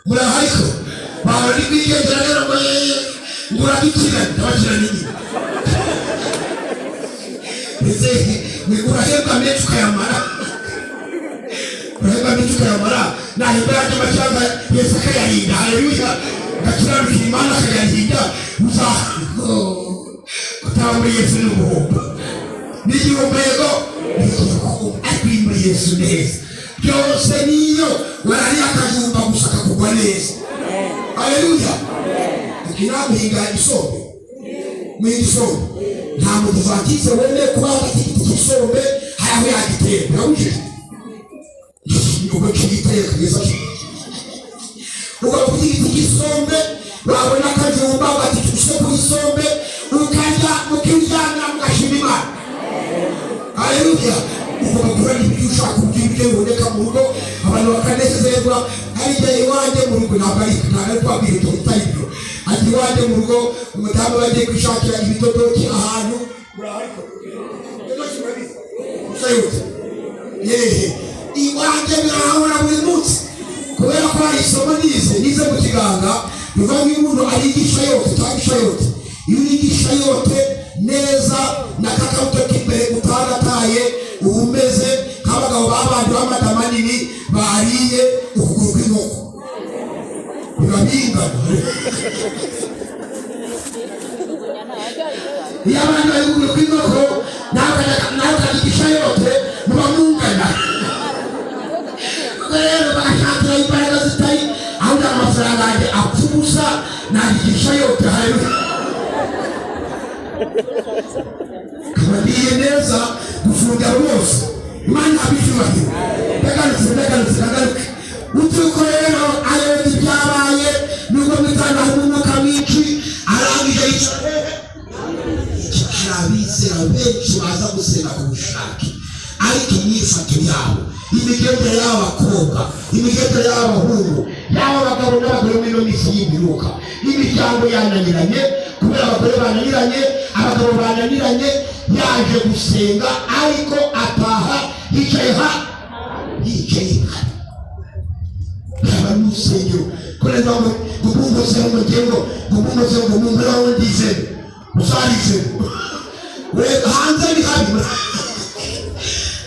murahayiko bari bigendera rero ngo nguragikira ndabakira nini ese ni urahembwa menshi ukayamara urahembwa menshi ukayamara nahembwa yanjye amafaranga Yesu akayahinda haleluya gakiranuka Imana akayahinda utaba muri Yesu n'ubuhombo n'igihombo ari muri Yesu neza byose niyo warari akajumba gusa kakugwa neza haleluya ukinamuhinga isombe mw'isombe nta mudivantise wemeye kuba agiti cy'isombe hayaho yagitera urabuje nuko kigitera kugeza ugakuta igiti cy'isombe wabona akajumba ugatituse ku isombe ukarya ukiryana ugashima Imana haleluya ukabagura n'ibyo ushaka ibyo biboneka mu rugo abantu bakanezerwa hari igihe iwanjye mu rugo ntabwo ari kwabwira ibyo bitayibyo ati iwanjye mu rugo umudamu bagiye kwishakira ibitodoki ahantu iwanjye birahahora buri munsi kubera ko hari isomo nize mu kiganga bivuga ngo umuntu arigisha yote utagisha yote iyo unigisha yote neza na kakabuto k'imbere utagataye uba umeze nk'abagabo babandi b'amata manini bariye ukuguru kw'inkoko biba bingana iyo abandi bari ukuguru kw'inkoko nawe ukagigisha yote muba mungana rero bagashakira imbaraga zitari aho nta mafaranga yanjye apfa ubusa nagigisha yote haleluya kabaniye neza gufunga rwose Imana abishyuhahira ndagarutse utuko rero arebye ibyabaye nubwo mwitanaho umwuka mwinshi arangije yicara abizera benshi baza gusenga ku bushake ariko imyifato yabo imigendere y'abakobwa imigendere y'abahungu y'abagabo n'abagore muri ino minsi y'imperuka imiryango yananiranye kubera abagore bananiranye abagabo bananiranye yaje gusenga ariko ataha yicaye haba n'urusengero kureza ngo gumungoze umugengo gumungoze ngo mumure wawe ndizere uzarize hanze ni habi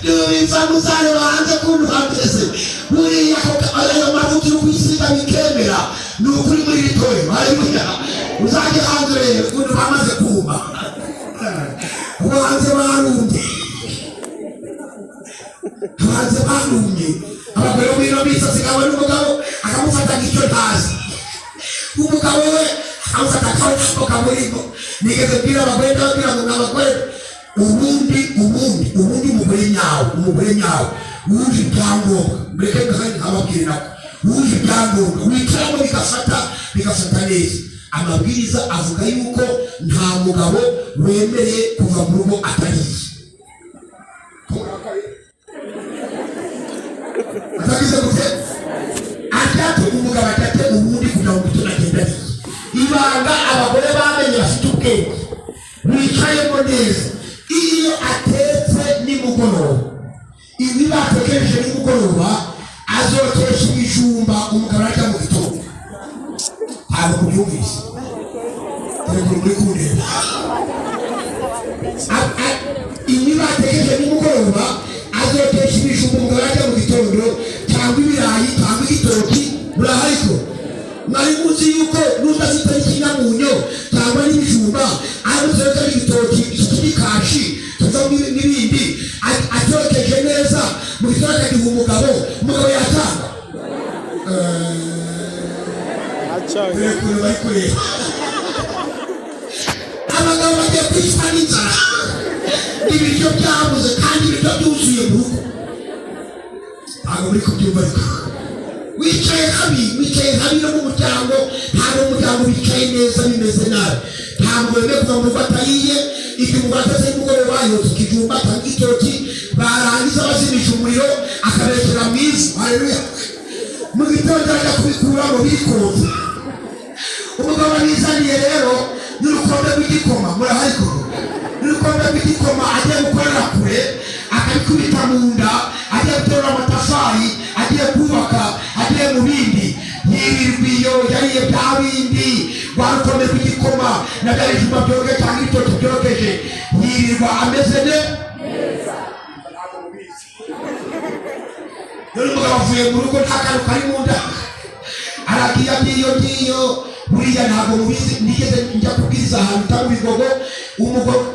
Nubitsa musare hanze kuntu hameze buriya ayo mavuta yo kwisiga bikemera n'ukuri muri ritoye haleluya uzajye hanze rero kuntu bamaze kuma hanze barumye abagore b'ino bisa zikaba n'umugabo akamufata nk'icyo ntazi umugabo we akamufata akawushako kamurimo nigeze mbwira abagore ndababwira ngo n'abagore ubundi umugore nyawe wuje ibyangombwa mbere kandi nkababwira wuje ibyangombwa wicaramo bigafata neza amabwiriza avuga yuko nta mugabo wemereye kuva mu rugo atariye atagize gute aryate umugabo aryate ubundi kugira ngo bituna agenda ibanga abagore bamenye bafite ubwenge bicayemo neza iyo atetse nimugoroba ibi batekereje nimugoroba azokesha ibijumba umugabo arya mu gitondo ntabwo kubyumvise rero muri kureba ibi batekereje nimugoroba azokesha ibijumba umugabo arya mu gitondo cyangwa ibirayi cyangwa igitoki murahariko mwari muzi yuko n'udafite n'ikinyamunyo cyangwa n'ibijumba aruzeka igitoki cy'ikashi tuzamo n'ibindi atyokeje neza mu gitondo akagiha umugabo yatanga bari kureba abagabo bagiye kwicwa n'inzara ibiryo byabuze kandi ibiryo byuzuye mu rugo ntabwo muri kubyumva ariko wicaye habi no mu muryango ntabwo umuryango wicaye neza bimeze nabi ntabwo wemeye kuva mu rugo atariye igihe umugore ateze nimugoroba yotsa ikijumba atanga igitoki barangiza bazimisha umuriro akaberekera mwiza haleluya mu gitondo ajya kubikuramo bikunze umugabo bizaniye rero n'urukombe rw'igikoma murahariko n'urukombe rw'igikoma agiye gukorera kure akabikubita mu nda agiye guterura amatafari agiye kubaka agiye mu bindi yirirwa iyo yariye bya bindi rwa rukombe rw'igikoma na bya bijumba byogeje cyangwa ibitoki byogeje yirirwa ameze neza dore umugabo avuye mu rugo nta kantu kari mu nda aragiye ngiyo buriya ntabwo mubizi nigeze njya kubwiriza ahantu utari Bigogo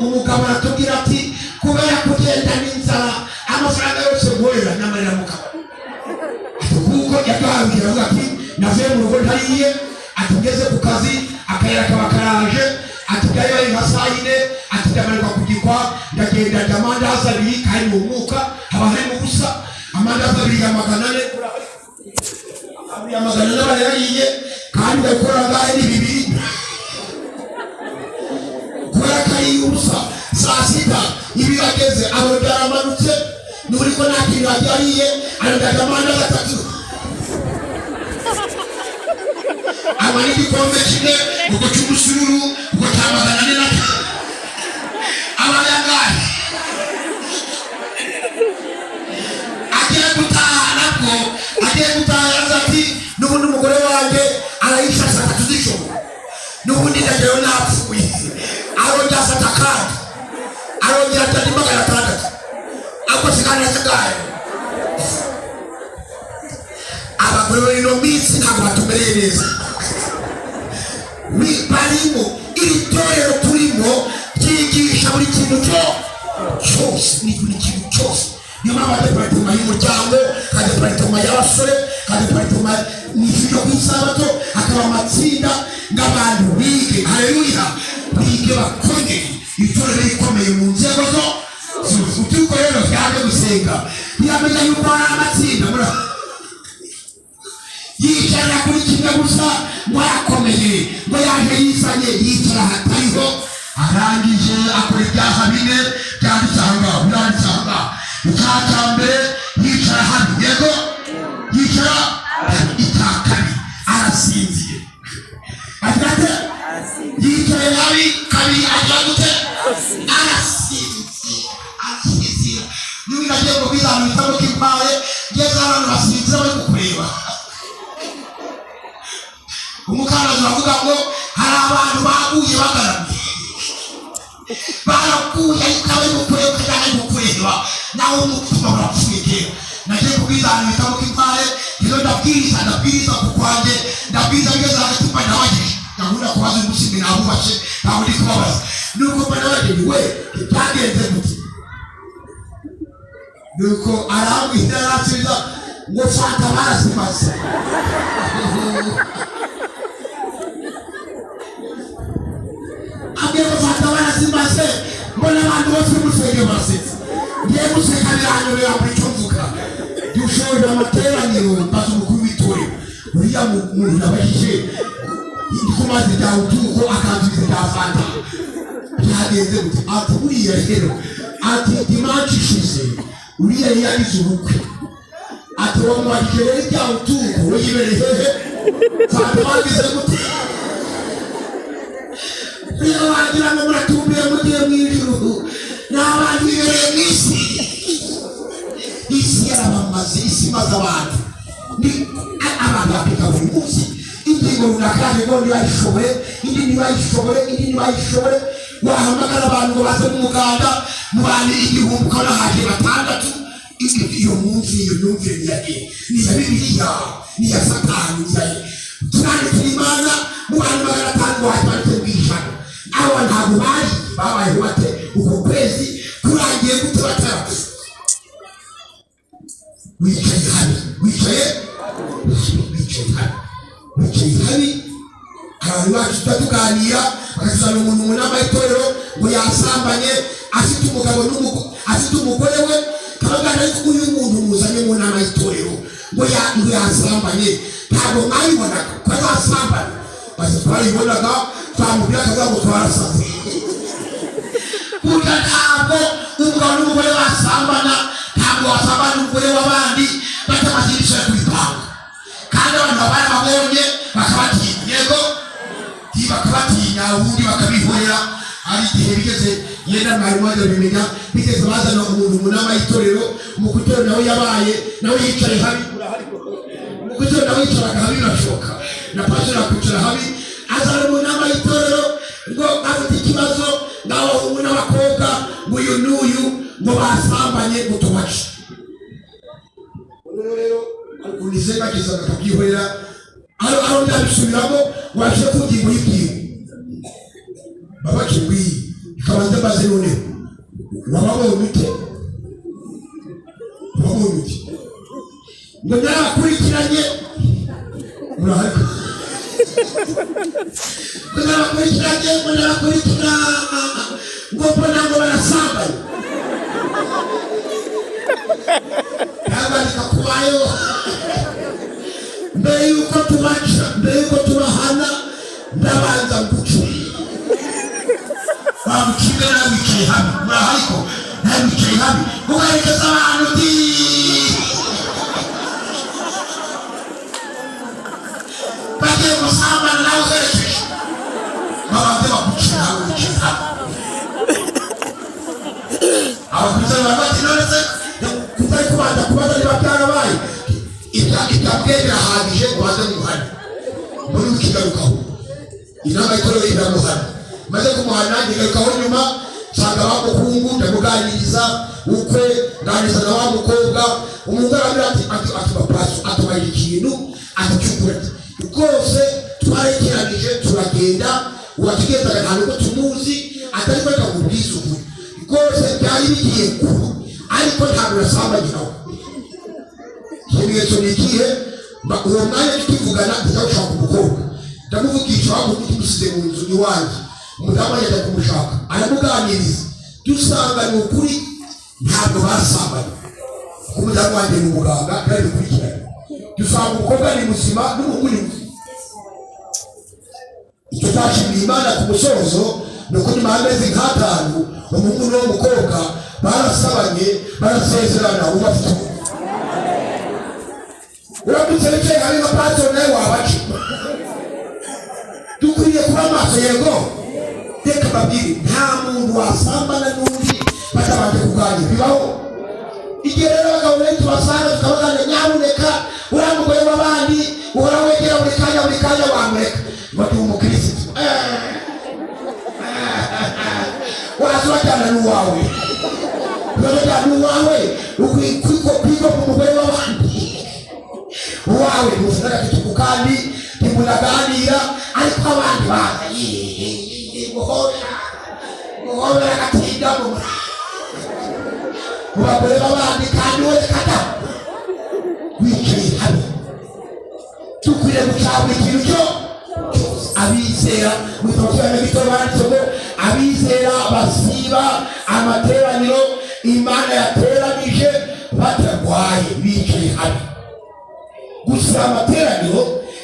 umugabo aratubwira ati kubera kugenda n'inzara amafaranga yose guhera n'amarira mu kabari kuko yatwabwira avuga ati navuye mu rugo ntariye atugeze ku kazi akayera kaba karaje ati byabaye nka saa yine ati byamarirwa kugikwa ndagenda njya amandazi abiri kandi mu mwuka haba harimo ubusa amandazi abiri ya 400 barayariye kandi ndakora ngahe ni bibiri kubera kari ubusa saa sita ibi bageze abo byaramanutse n'uri ko nta kintu yariye arandagaje amandazi 3 abari igikombe kimwe uko cy'umusururu uko cya 400 abayangaye agiye gutaha yaza ati n'ubundi umugore wanjye arayisha saa 3 z'ijoro n'ubundi ndagerayo napfuye arongera afata kandi arongera atari 600 ako sigana cyagaye abagore b'ino minsi ntabwo batumereye neza barimo iri torero turimo ryigisha buri kintu cyose ni buri kintu cyose niyo mpamvu adeparitoma y'umuryango adeparitoma y'abasore adeparitoma n'ijoro kw'isabato akaba amatsinda ng'abantu bige haleluya bige bakomeye itorero rikomeye mu nzego zo utuko rero byaje gusenga ntiyamenya yuko hari amatsinda yicara kuri kimwe gusa ngo yakomeye ngo yaje yizanye yicara hatariho arangije akora ibyaha bine byanditsanga biranditsanga icya mbere yicara hano yego yicara itakari arasinziye agira yicaye habi kabiri agira gute arasinziye niba nagiye ngo bizana ibitabo k'impaye ngeze abantu basinzira bari kukureba umukarazi uravuga ngo hari abantu baguye bagaramye baraguye ariko abari gukureba ukajyana ari gukureba nawe umutima urapfuye kera nagiye kubwizana ibitabo k'impaye iyo ndabwiriza ku kwanjye ndabwiriza ngeze hagati mba nabageje gahunda kubaza umusimbi nabubashe ntabwo ndi kubabaza nuko mba nabageje we byagenze gute nuko arambwira arasubiza ngo fata barazimaze agiye gufata barazimaze mbona abantu bose musenge basetse ngiye guseka biranyobera muri cyo mvuga dushoje amateraniro mbaza umukuru w'itorero uriya muntu nabajije ndikumaze byawe utuko akanzubiza bya fanta byagenze gute ati buriya rero ati dimanche ishize uriya yagize ubukwe atawamwakije rero ibyaha utungo we yibereye hehe twagize gute niyo wagira ngo muratumbiye mugiye mu ijuru n'abandi bibereye mu isi isi yarabamaze isi maze abantu ni abantu bapika buri munsi ingingo runaka ngo ntibayishobore indi ntibayishobore wahamagara abantu ngo baze mu muganda mu bantu 1000 ukabona haje 6 iyo munsi iyo myumvire ni ya Bibiliya ni ya Satani turandikira Imana mu bantu 500 waje kwishana abo ntabwo babayeho bate uko kwezi kurangiye gute batarakuze wicaye habi abantu bacu tuganira bakazana umuntu mu nama y'itorero ngo yasambanye afite umugabo afite umugore we kabagana ariko uyu muntu muzanye mu nama y'itorero ngo yasambanye ntabwo mwayibonaga ko yasambanye basi twaribonaga twamubwira akaza ngo twarasaze kuko ntabwo umugabo n'umugore basambana ntabwo wasambana n'umugore w'abandi batamazirishije kwipanga kandi abantu babara babonye bakabatinya yego bakabatinya ubundi bakabihorera ari igihe bigeze yenda mwarimu waje bimenya bigeze bazana umuntu mu nama y'itorero umukutero nawe yabaye nawe yicaye habi umukutero nawe yicara habi birashoka na pastor akwicara habi azana mu nama y'itorero ngo afite ikibazo ngaho umuntu n'abakobwa ngo uyu n'uyu ngo basambanye gutubaca rero unize bakiza bakabihorera aho ndabisubiramo waje kugira ibintu babakibwi kabanza baze none wababonye ute ngo narakurikiranye murahaka narakurikira ngo mbona ngo barasambanye yabandika kubayo mbere yuko tubaca mbere yuko tubahana ndabanza ngucu bamukiga nabicaye hano murahayiko nabicaye hano kugarekeza abantu di bagiye gusambana nawe uherekeje babanze bakucira nawe wicaye hano abakuze babati nonese kutari kubanza kubaza niba byarabaye itabwe birahagije kubanza nimuhane muri ukigarukaho inama itorero iramuhana maze kumuhana ngigarukaho nyuma nsanga bamukungu ndamuganiriza ukwe nganiza na wa mukobwa umugore agira ati bapaso atubaye ikintu atacukura rwose twarekeranije turagenda uwatugendaga ntabwo tumuzi atari ko akamubwiza ukuri rwose byari bigiye kuba ariko ntabwo nasambanye nawe ikimenyetso ni ikihe uwo mwanya tukivugana ndashaka umukobwa ndamuvugisha waba umusize mu nzu iwanjye umudamu ajya kumushaka aramuganiriza dusanga ni ukuri ntabwo basambanye kuko umudamu wanjye ni umuganga kandi bikurikiranye dusanga umukobwa ni muzima n'umuhungu ni muzima icyo twashimiye Imana ku musozo ni uko nyuma y'amezi nk'atanu umuhungu n'umukobwa barasabanye barasezerana ubu bafite uramutse wicaye hari nka pastor nawe wabaca dukwiriye kuba maso yego reka babwire nta muntu wasambana n'undi batabanje kuganira bibaho igihe rero abagabo benshi basanga tukabaganira nyamuneka uriya mugore w'abandi uhora wegera buri kanya wamureka ngo ndi umukirisitu waza urajyana n'uwawe ukwigo ku mugore w'abandi uwawe ntuzana agatuku kandi ntimunaganira ariko abandi baza guhobera agatinda mu bagore b'abandi kandi we kata wicaye hano tukwiriye gucabura ikintu cyo abizera mu gitabo cy'abana gito banditse ngo abizera basiba amateraniro Imana yateranije batarwaye bicaye hano gusa amateraniro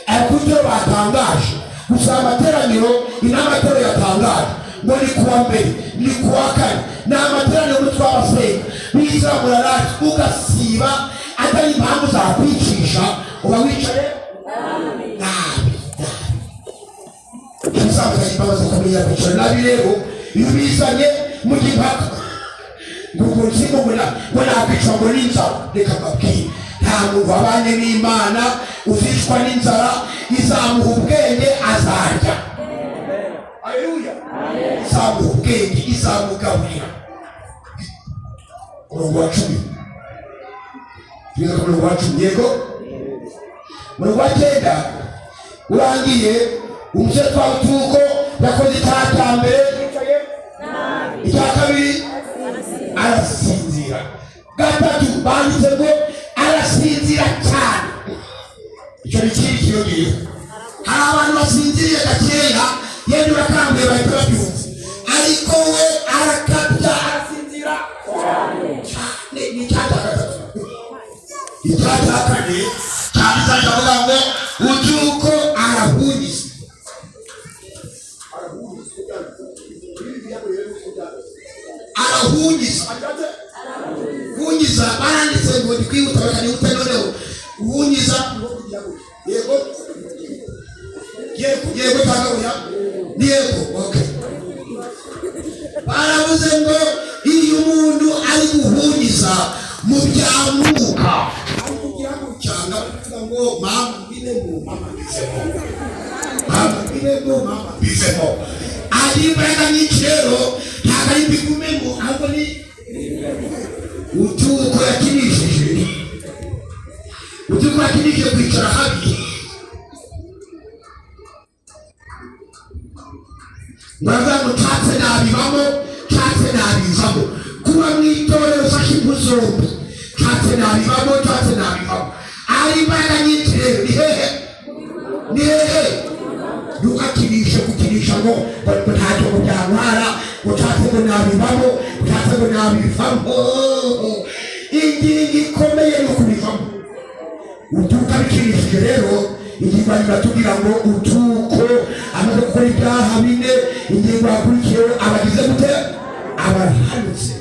ariko batangaje gusa amateraniro inama y'abatorero yatangaje ngo ni kuwa mbere ni kuwa kane ni amateraniro muri twabasenga biza muraraje ugasiba atari impamvu zakwicisha uba wicaye nabi usanga imbabazi akamenya kwicara nabi. Rero iyo bizanye mu gipaka ngo nakwica ngo n'inzara, reka mbabwire nta muntu wabanye n'Imana uzicwa n'inzara izamuha ubwenge azarya. Haleluya. Izamuha ubwenge izamugaburira. Umurongo wa 10 tugeze ku murongo wa 10 yego. Umurongo wa 9 urangiye umusore twawutuko yakoze icyaha cya mbere icya kabiri arasinzira, gatatu banditse ngo arasinzira cyane. Icyo ni ikindi kiyongeye. Hari abantu basinziriye gakeya yenda urakanguye bahita babyumva, ariko we arakabya arasinzira cyane. Ni icyaha cya gatatu. Icyaha cya kane cyanditse avuga ngo utuko arahunyiza. Hunyiza baranditse ngo ndikwihuta bakanihuta noneho hunyiza yego tagabuya yego. Okay, baravuze ngo iyo umuntu ari guhunyiza mu bya mwuka ari kugira ngo cyanga ngo mama bizemo ari imbaraga nyinshi. Rero ntabwo ari mbigumemo ahubwo ni utuko yakinishije kwicara habi. Muravuga ngo nshatse nabivamo kuba mu itorero ufashe impu zombi, nshatse nabivamo. Ari imbaraga nyinshi. Rero ni hehe ntugakinishe ngo ntacyo ngo byantwara, ngo nshatse ngo nabivamo. Ingingo ikomeye ni ukubivamo. Utuka bikinishije. Rero ingingo iratubwira ngo utuko amaze gukora ibyaha bine, ingingo yakurikiyeho abagize gute? Abahanutse.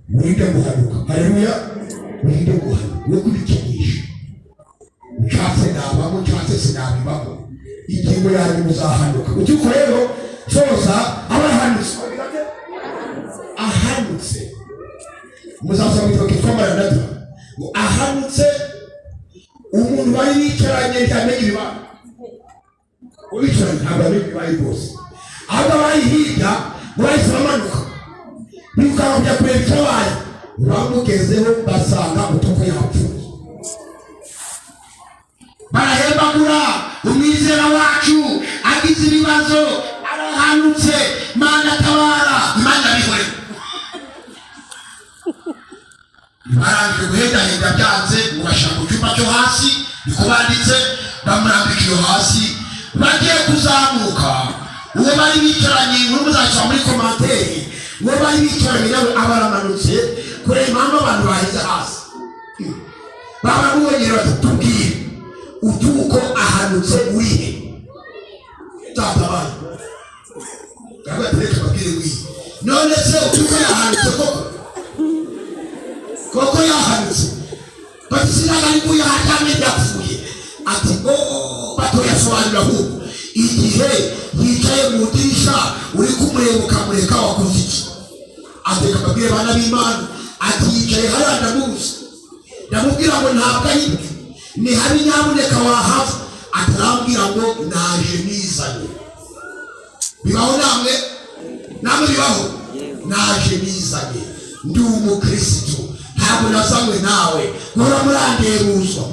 Mwirinde guhanuka. Haleluya. Mwirinde guhanuka we kubikinisha. Nshatse nabamo, nshatse sinabivamo. Ingingo yanyu muzahanuka. Utuko rero soza abahanutse. Ahanutse muzaza witwa kitwa Maranatha ngo ahanutse umuntu bari bicaranye ntamenye ibibana. Ubicaranye ntabwo ari ibibari rwose, ahubwo bari hirya bahise bamanuka birukanka kujya kureba icyabaye. Bamugezeho basanga utuko yapfuye. Barahembagura umwizera wacu agize ibibazo arahanutse. Mana tabara, Imana bihore. Barangije guhendahenda byanze mubashaka mu cyumba cyo hasi, niko banditse. Bamurambika iyo hasi bagiye kuzamuka. Uwo bari bicaranye muri muzashyira muri komanteri, uwo bari bicaranye nawe abaramanutse kureba impamvu abantu baheze hasi. Baramubonye batubwire utuko ahanutse urihe tatabaye. Gabatereka babwire wiye none se utuko yahanutse koko yahanutse batisinaga ariko yahatame yapfuye. Ati batoyasobanura ahubwo igihe yicaye mu dirisha uri kumureba ukamureka wakoze iki? Ateka babwire bana b'Imana ati yicaye hariya ndamuzi, ndamubwira ngo ntabwo aribwe, ni habi nyabuneka wahava. Atarambwira ngo naje nizanye. Bibaho namwe bibaho? Naje nizanye, ndi umukristo, ntabwo nazanywe nawe. Nkora muranderuzwa,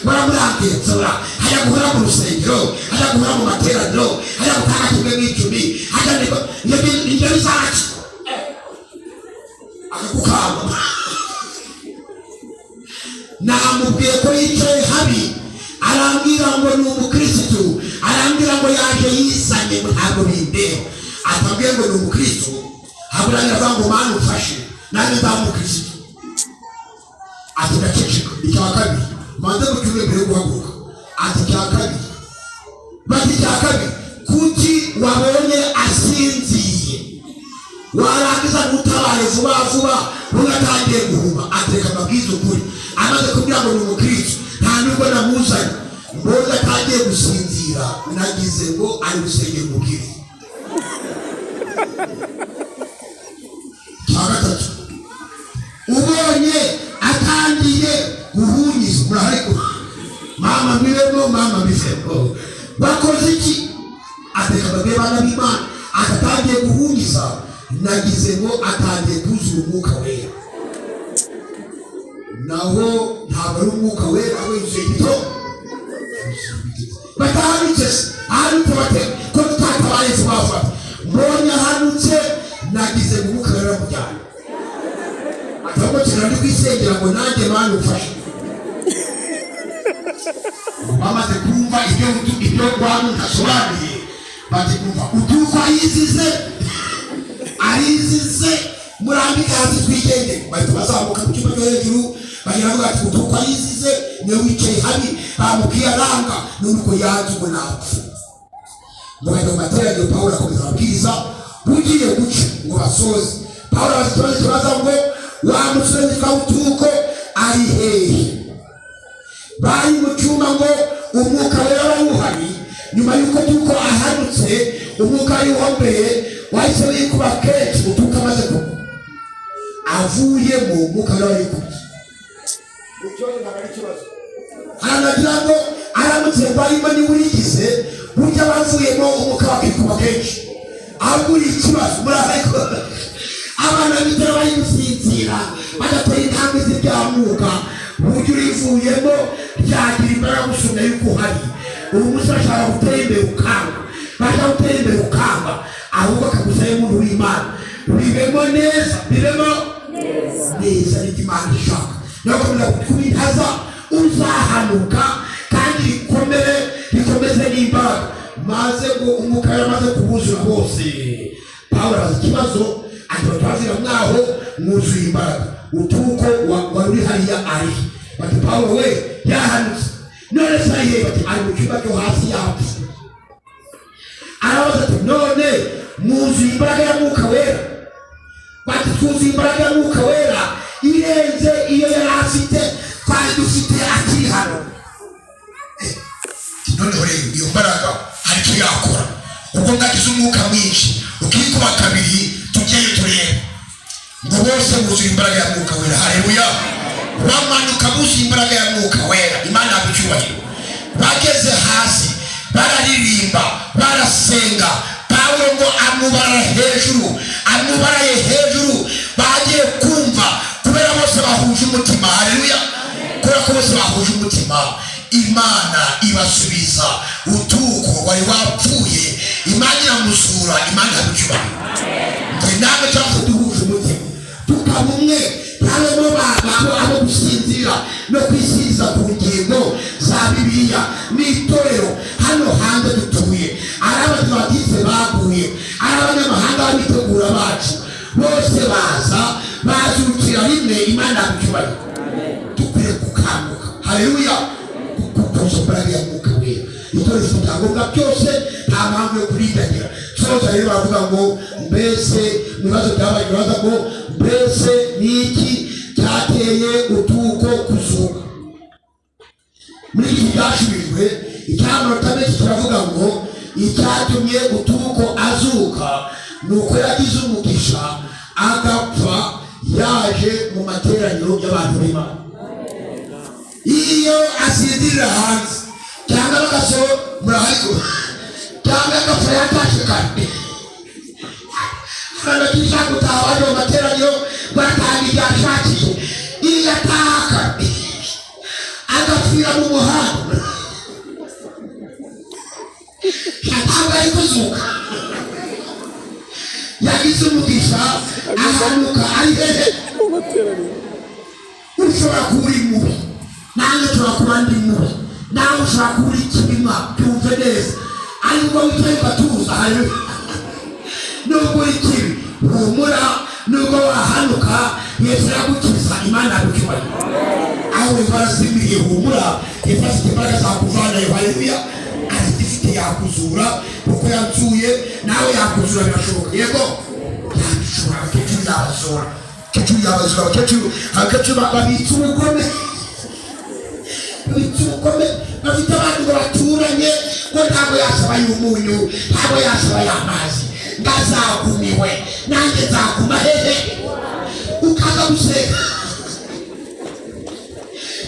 muramurangenzura, hajya guhora mu rusengero, hajya guhora mu materaniro, hajya gutanga kimwe n'icumi, hajya nibyo bizacu akagukamba. Namubwiye ko yicaye habi, arambwira ngo ni umukristo, arambwira ngo yaje yisanye, ntabwo bindeba. Atambwiye ngo ni umukristo, haburanira avuga ngo Mana umfashe nanjye nzaba umukristo. Ati ndaceceka. Icya kabiri manze mucyumwe mbere yo guhaguruka. Ati icya kabiri bati icya kabiri kuki wabonye asinziye warangiza gutabara yabaye vuba vuba ugatangiye guhuma ateka amabwiza ukuri amaze kugira ngo ni umukristo nta nubwo namuzanye mboza atangiye gusinzira nagize ngo ari gusengera umukristo gatatu ubonye atangiye guhunyiza murahari mama mbiremo mama mbifemo bakoze iki ateka babiri bana b'Imana akatangiye guhunyiza nagize ngo atangiye kuzura umwuka wera naho ntabwo ari umwuka wera wese gito batahanutse ahanutse bate ko tutatabaye twafata mbonye ahanutse nagize ngo umwuka wera mujyana atako kirandi kwisengera ngo nanjye Mana ufashe bamaze kumva ibyo rwanda ntasobanuye bati kumva utuko yizize arizize murambika hasi twigende bahita bazamuka mu cyumba cyo hejuru bagira ngo ati utuko yizize niwe wicaye habi bamubwiye aranga nuko yanze ngo napfa ngo bajya mu materaniro Pawulo akomeza ababwiriza bugiye guca ngo basoze Pawulo baza ngo wa musore witwa utuko ari hehe bari mu cyuma ngo umwuka wera wawuhari nyuma yuko tuko ahanutse umwuka yuhombeye wahise wikuba kenshi utuka amaze ko avuye mu mwuka wera wayikubye aranagira ngo aramutse barimo niwurigize burya bavuyemo umwuka wakikuba kenshi ahubwo ikibazo muraheko abana bitera bari gusinzira bagatera intambwe z'ibyamuka burya urivuyemo byagira imbaraga gusumba yuko uhari ubu musore ashobora gutera imbere ukanga bashaka gutera imbere ukanga ahubwo akagusayo umuntu w'Imana bibemo neza neza n'ibyo Imana ishaka niyo komeza kubintaza uzahanuka kandi rikomeze n'imbaraga maze ngo umwuka yamaze kubuzura bose Pawulo abaza ikibazo ati batwazira mwaho mwuzuye imbaraga utuko wari hariya ari bati Pawulo we yahanutse none sahiye bati ari mu cyumba cyo hasi yapfa arabaza ati none mwuzuye imbaraga ya mwuka wera bati twuzuye imbaraga ya mwuka wera irenze iyo yari afite twari dufite akiri hano noneho rero iyo mbaraga hari icyo yakora ubwo ngagize umwuka mwinshi ukikuba kabiri tujyeyo turebe ngo bose buzuye imbaraga ya mwuka wera haleluya bamanuka buzuye imbaraga ya mwuka wera Imana yabicyubahiro bageze hasi bararirimba barasenga Pawulo ngo amubaraye hejuru bagiye kumva kubera bose bahuje umutima haleluya kubera ko bose bahuje umutima Imana ibasubiza utuko wari wapfuye Imana iramusura Imana yabicyubahiro nawe cyangwa duhuje umutima tukaba umwe ntabwo bagabo abo gusinzira no kwisiza ku ngingo za Bibiliya n'itorero hano hanze dutuye ari abadivantiste baguye ari abanyamahanga bitegura bacu bose bazukira rimwe Imana yabicyubahiro dukwiye gukanguka haleluya kuko imbaraga ya mwuka wera itorero ibyangombwa byose nta mpamvu yo kuridagira soza rero baravuga ngo mbese ibibazo byabaye biraza ngo mbese ni iki cyateye utuko kuzuka muri iki byashubirijwe icyamanota menshi kiravuga ngo icyatumye utuko azuka ni uko yagize umugisha agapfa yaje mu materaniro y'abantu b'Imana iyo asinzirira hanze cyangwa bagaso murahiko cyangwa agapfa yatashe kare anagisha gutaha waje mu materaniro batanga ibyashakiye iyo ataka agapfira mu muhanda ntabwo ari kuzuka yagize umugisha ahanuka ari hehe ushobora kuba uri mubi nange ushobora kuba ndi mubi nawe ushobora kuba uri kibima byumve neza ariko wicaye ugatuza haleluya nubwo uri kibi humura nubwo wahanuka Yesu yagukiza Imana yagucyubahiro aho barazimiye humura Yesu afite imbaraga zakuvanayo haleluya arifite yakuzura kuko yanzuye nawe yakuzura birashoboka yego yabishobora abakecuru yabazora abakecuru babitse ubugome bafite abantu ngo baturanye ngo ntabwo yasaba y'umunyu ntabwo yasaba y'amazi ngazagumiwe nanjye nzaguma hehe ukaza guseka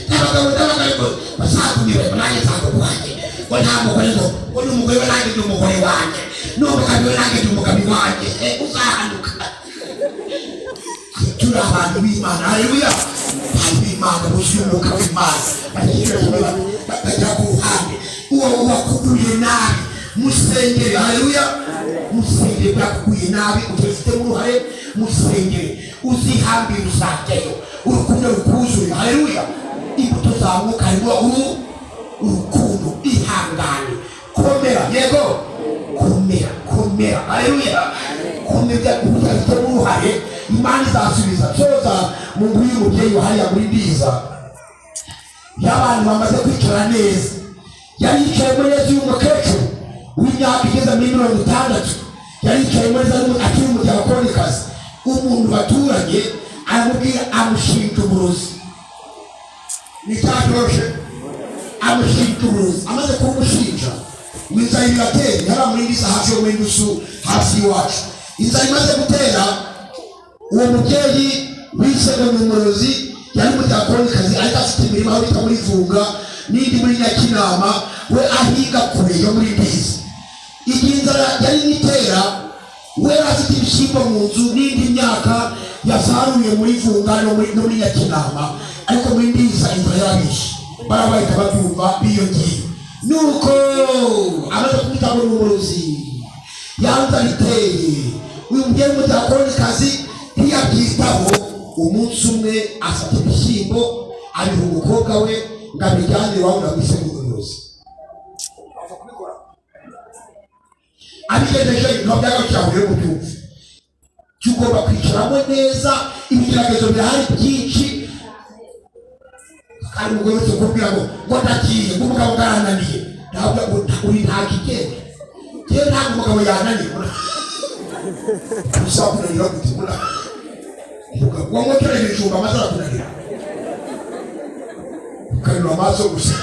n'abagabo bazagumiwe nanjye nzaguma wanjye ngo nta mugore ngo n'umugore we nanjye ndi umugore wanjye n'umugabo we nanjye ndi umugabo wanjye uzahanuka turi abantu b'Imana haleluya abantu b'Imana buzuye umwuka w'Imana bajya ku ruhande uwo wakuguye nabi musengere haleluya musengere bwakuguye nabi utafitemo uruhare musengere uzihambire uzajyayo urukundo rukuzuye haleluya imbuto za mwuka harimo urukundo ihangane komera yego komera haleluya komera utafitemo uruhare Imana izasubiza soza mu nguru y'umubyeyi wahariya muri Ndiza y'abantu bamaze kwicara neza yari yicaye muri neza y'umukecuru w'imyaka igeze muri 60 yari yicaye muri neza akiri umudiyakoni-kazi umuntu baturanye aramubwira amushinja uburozi nitatoroshe amushinja uburozi amaze kumushinja inzara iratera yari muri Ndiza hafi yo muri Ndusu hafi y'iwacu inzara imaze gutera uwo mubyeyi wisego n'umurozi yari umudiyakoni-kazi ariko afite imirimo aho bita muri Vunga n'indi muri Nyakinama we ahiga kure yo muri Ndiza igihe inzara yari nitera we afite ibishyimbo mu nzu n'indi myaka yasaruye muri Vunga no muri Nyakinama ariko muri Ndiza inzara yarabishe barabahita babyumva biyongeye nuko amaze kumwitamo n'umurozi yanza biteye uyu mubyeyi w'umudiyakoni-kazi ntiyabyitaho umunsi umwe afata ibishyimbo abiha umukobwa we ngo abijyane iwabo nabise n'umurozi abigejeje ibintu by'agaciro ahuye mu byumve cy'ugomba kwicaramo neza ibigeragezo birahari byinshi kandi umugore wese ukubwira ngo ndagiye ngo umugabo bwarananiye ntabwo uri ntakigenda yewe ntabwo umugabo yananiye ushaka kunanira gute wamwokereye ibijumba amaze arakunanira ukanura amaso gusa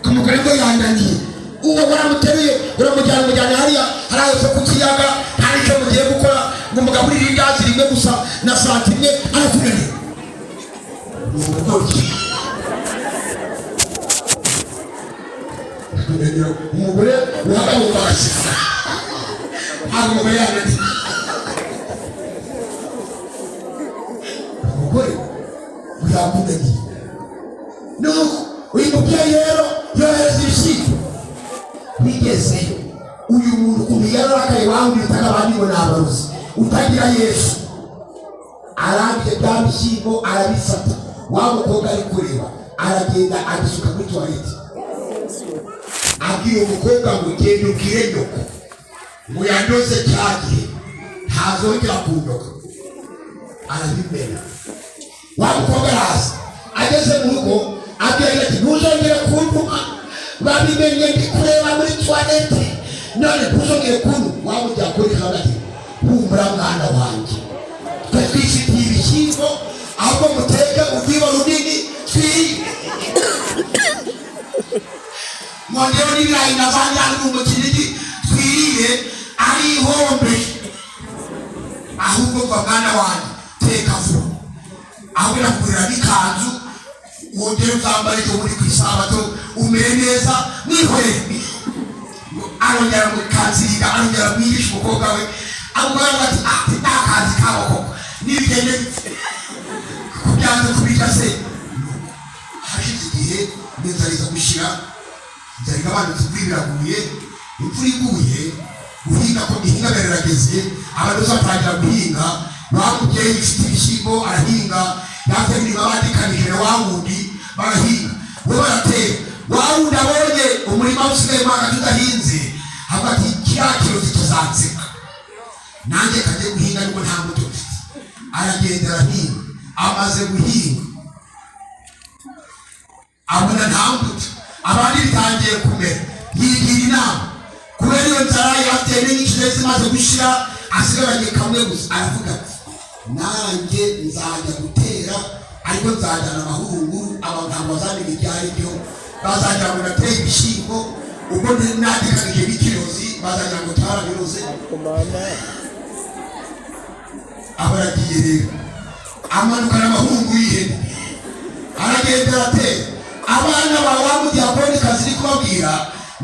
umugore ngo yananiye uwo waramuteruye uramujyana hariya harahose ku kiyaga nta nicyo mugiye gukora ngo umugabo uri irindazi rimwe gusa na santi imwe arakunanira umugore uhagaze mu maraso ntabwo umugore yananiye umugore uyakunaniye nuko uyu mubyeyi rero yohereza ibishyimbo bigezeyo uyu muntu ukuntu yararakaye wambwira utaga abandi ngo ni abarozi utagira Yesu arangije bya bishyimbo arabifata wa mukobwa ari kureba aragenda agisuka muri tuwarete abwira umukobwa ngo genda ubwire nyoko ngo yandoze cyagihe ntazongera kundoka arabimena wa mukobwa araza ageze mu rugo abwira ati ntuzongere kuntuma babimenye ndi kureba muri tuwarete none ntuzongere kuntuma wa mudiyakoni hagati humura mwana wanjye twe twifitiye ibishyimbo ahubwo muteke urwibo runini mwongeho n'ibirayi na vanjani mu kinigi twiriye ari ihombe ahubwo kwa mwana wanjye teka vuba ahubwo nakugurira n'ikanzu wongere uzambare cyo muri kwisabato umere neza mwihorere arongera mu kanziga arongera mwigisha umukobwa we amubwira ati nta kazi kabo koko n'ibigende kubyanze kubika se hashize igihe n'inzara iza gushira inzara igabanutse biraguye imvura iguye guhinga ko ihinga birageze abantu batangira guhinga bamubyeyi ifite ibishyimbo arahinga yatemira abandikanije wa wundi barahinga we baratera wa wundi abonye umurima usigaye mwaka tudahinze hagati kirakiro zituzanseka nanjye kajye guhinga nubwo nta mbuto mfite aragenda arahinga amaze guhinga abona nta mbuto abandi bitangiye kumera yigira inama kubera iyo nzara yateye n'inshuro zimaze gushira asigaranye kamwe gusa aravuga ati nanjye nzajya gutera ariko nzajyana amahurunguru abantu ntabwo bazamenya ibyo ari byo bazajya ngo nateye ibishyimbo ubwo nadikanyije n'ikirozi bazajya ngo twarabiroze aba aragiye rero amanukana amahurunguru y'ihene aragenda aratera abana bawe wa mudiyakonikazi iri kubabwira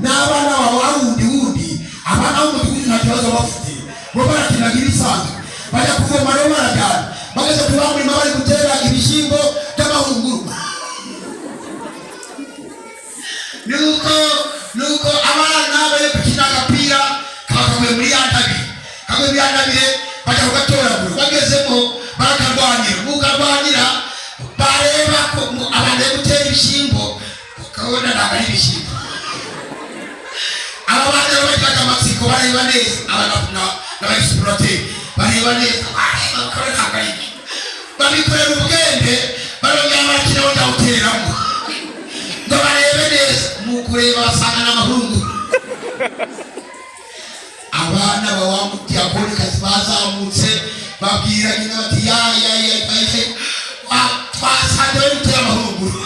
n'abana bawe wa wundi abana b'umudugudu nta kibazo bafite bo barakinaga ibisanzwe bajya kuvoma rero barajyana bageze ku bamurima bari gutera ibishyimbo by'amahunguru nuko abana bari gukina agapira kakaguye muri ya ntabire bajya kugatoragura bagezemo barakarwanira mukarwanira bareba ko abantu bari gutera ibishyimbo ukabona ntabwo ari ibishyimbo aba bana rero bagiraga amatsiko bareba neza n'abayisipurateri bareba neza bakora ntabwo ari ibyo babikorera ubwenge barongera barakina bajya gutereramo ngo barebe neza mu kureba basanga n'amahurunguru abana b'abamudiyakonikazi bazamutse babwira nyina bati twasanze bari gutera amahurunguru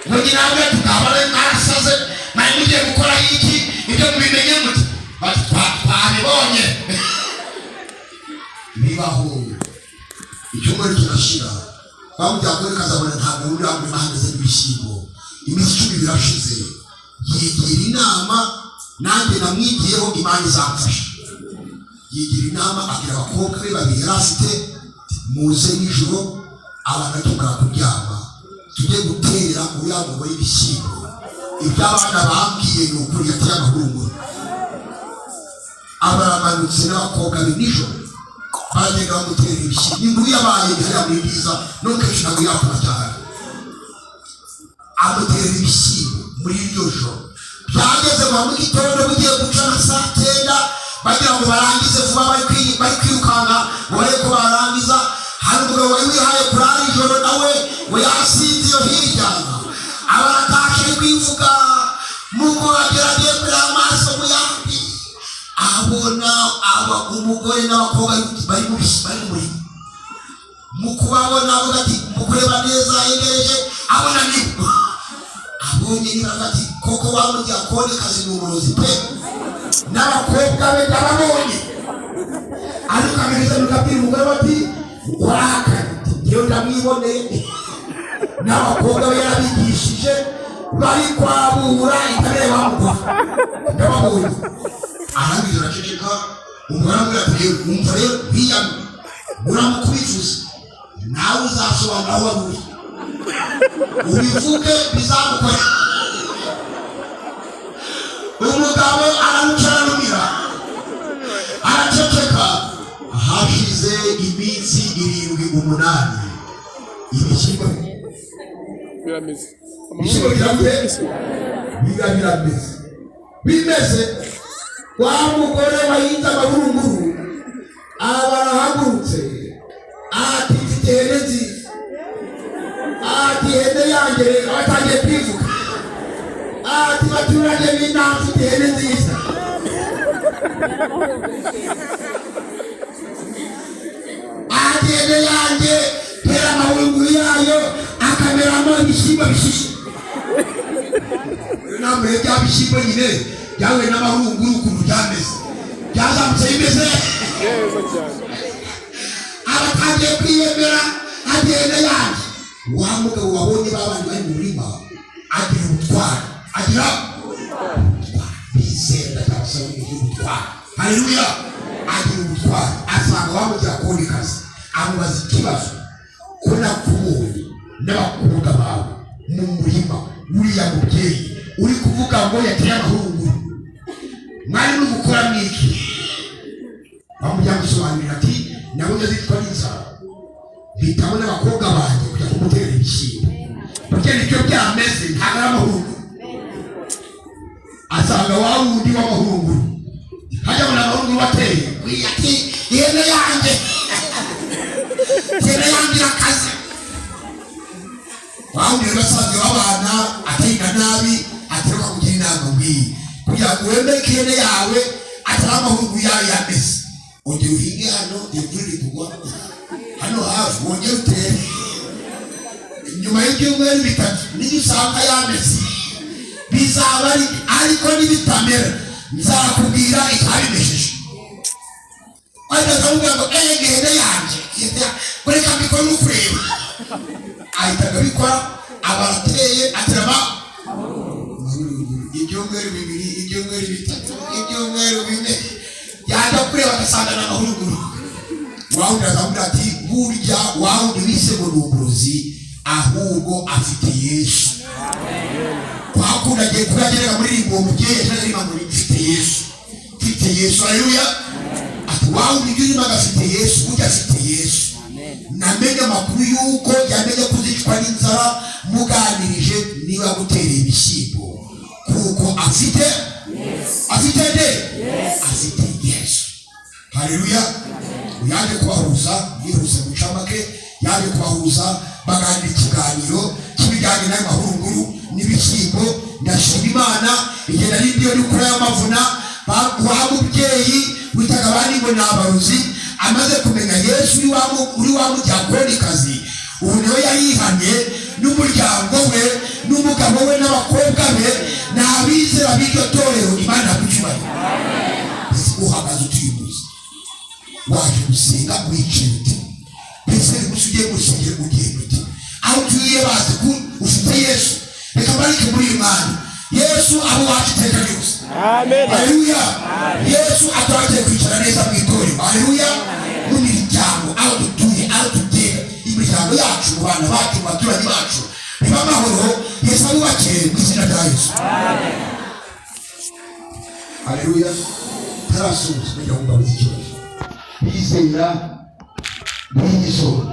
ngo nyina we tukaba mwarasaze mwari mugiye gukora iki ibyo mubimenye muti bati twabibonye bibaho icyumweru kirashira bamudiyakonikazi abona ntabwo uri hamwe bahagaze n'ibishyimbo iminsi 10 birashize yigira inama nanjye namwigiyeho imana izamfasha yigira inama agira abakobwa be babiri yari afite muze nijoro abantu tumara kuryama tujye gutera uriya mugore ibishyimbo ibyo abana bambwiye ni ukuri yateye amahurunguru abaramanutse n'abakobwa be nijoro bagenda bamutera ibishyimbo inkuru yabaye hariya muri bwiza no kenshi ntabwo yakora cyane amutera ibishyimbo muri iryo joro byageze mu gitondo bugiye guca na saa 9 bagira ngo barangize vuba bari kwirukanka ngo bareko barangiza hari umugabo wari wihaye kurara ijoro nawe ngo yasinze iyo hirya abatashe kwivuga muko ageragiye kureba amaso mu yandi abona umugore n'abakobwa bari muri mu kubabona avuga ati mukureba neza yegereje abona nibwo abonye niba ati koko wamudiyakonikazi ni umurozi pe n'abakobwa be ndababonye ariko ameze n'ukabwira umugore bati warakanye iyo ndamwiboneye n'abakobwa be yarabigishije bari kwabura intabire bamugwa ndababonye arangije araceceka umugore amubwira ati umva rero biyamwe uramukubivuze nawe uzasobanura aho wari uri ubivuge bizamukora umugabo aramucaranumira araceceka hashize iminsi 7-8 ibishyimbo bimeze wa mugore wahinze amahurunguru abarahagurutse ati mfite ihene nziza ati ihene yanjye abatangiye kwivuga ati baturage b'inama mfite ihene nziza ati ihene yanjye tera amahurunguru yayo akameramo ibishyimbo bishishe inama ya bya bishyimbo nyine byawe n'amahurunguru ukuntu byameze byazamutse bimeze abatangiye kwiyemera agenda yanjye wa mugabo wabonye babandi bari mu murima agira ubutwari agira bizera cyangwa ubutwari haleluya agira ubutwari asanga wamudiyakonikazi amubaza ikibazo ko nakubonye n'abakobwa bawe mu murima uriya mubyeyi uri kuvuga ngo yateye amahurunguru mwari n'umukora mwiki bamujya gusobanurira ati nabonye zitwa n'inzara hitamo n'abakobwa banjye kujya kumutera ibishyimbo burya nibyo byameze ntabwo ari amahurunguru asanga wa wundi w'amahurunguru hajya ngo n'amahurunguru wateye ati ihene yanjye irakaze wa wundi rero asanzwe w'abana atenda nabi ateruka kugira inama mbi kugira kugira ngo wemeke ihene yawe atari amahuruguru yawe yameze. Ongera uhinge hano, imvura iri kugwa hano hafi, wongere utere. Nyuma y'ibyumweru bitatu niyo usanga yameze bizaba ariko nibitamera nzakubwira itabimesheje. Akavuga ngo ihene yanjye kureka mbikora n'ukureba, ahitaga bikora abarateye atirama ibyumweru bibiri, ibyumweru bitatu, ibyumweru bine, yajya kureba agasanga n'amahuruguru. Wawundi akavuga ati burya wawundi wise ngo ni umurozi, ahubwo afite Yesu. Twakunda agiye kuragereka muri rimbo umubyeyi atararima ngo mfite Yesu, mfite Yesu. Haleluya. Ati wawundi urimo agafite Yesu, burya afite Yesu. Namenye amakuru yuko yamenye kuzicwa n'inzara muganirije niba gutereye ibishyimbo, kuko afite Yesu. Haleluya. Yaje kubahuza yihuse mu camake, yaje kubahuza baganira ikiganiro kibijyanye n'amahuruguru n'ibishyimbo. Ndashima Imana igihe nari ndiyo n'ukuri y'amavuna wa mubyeyi witaga abandi ngo ni abarozi, amaze kumenya Yesu uri wa mujyakonikazi, ubu niwe yarihanye n'umuryango we n'umugabo we n'abakobwa be n'abizera b'iryo torero. Imana yakucyubahiro. Mbese uhagaze utibuze waje gusenga wicaye uti, mbese ugiye gusengera ugenda uti, aho utuye bazi ko ufite Yesu. Reka mbarike muri uyu mwanya, Yesu abo wacu iteka ryose. Amen. Haleluya. Yesu atwaje kwicara neza mu itorero. Haleluya. Mu miryango aho dutuye, aho tugenda, imiryango yacu, mu bana bacu, mu baturage bacu, biba amahoro. Yesu abubakire mu izina rya Yesu. Amen. Haleluya. Tarasubiza kugira ngo babize ikibazo bizera n'igisoro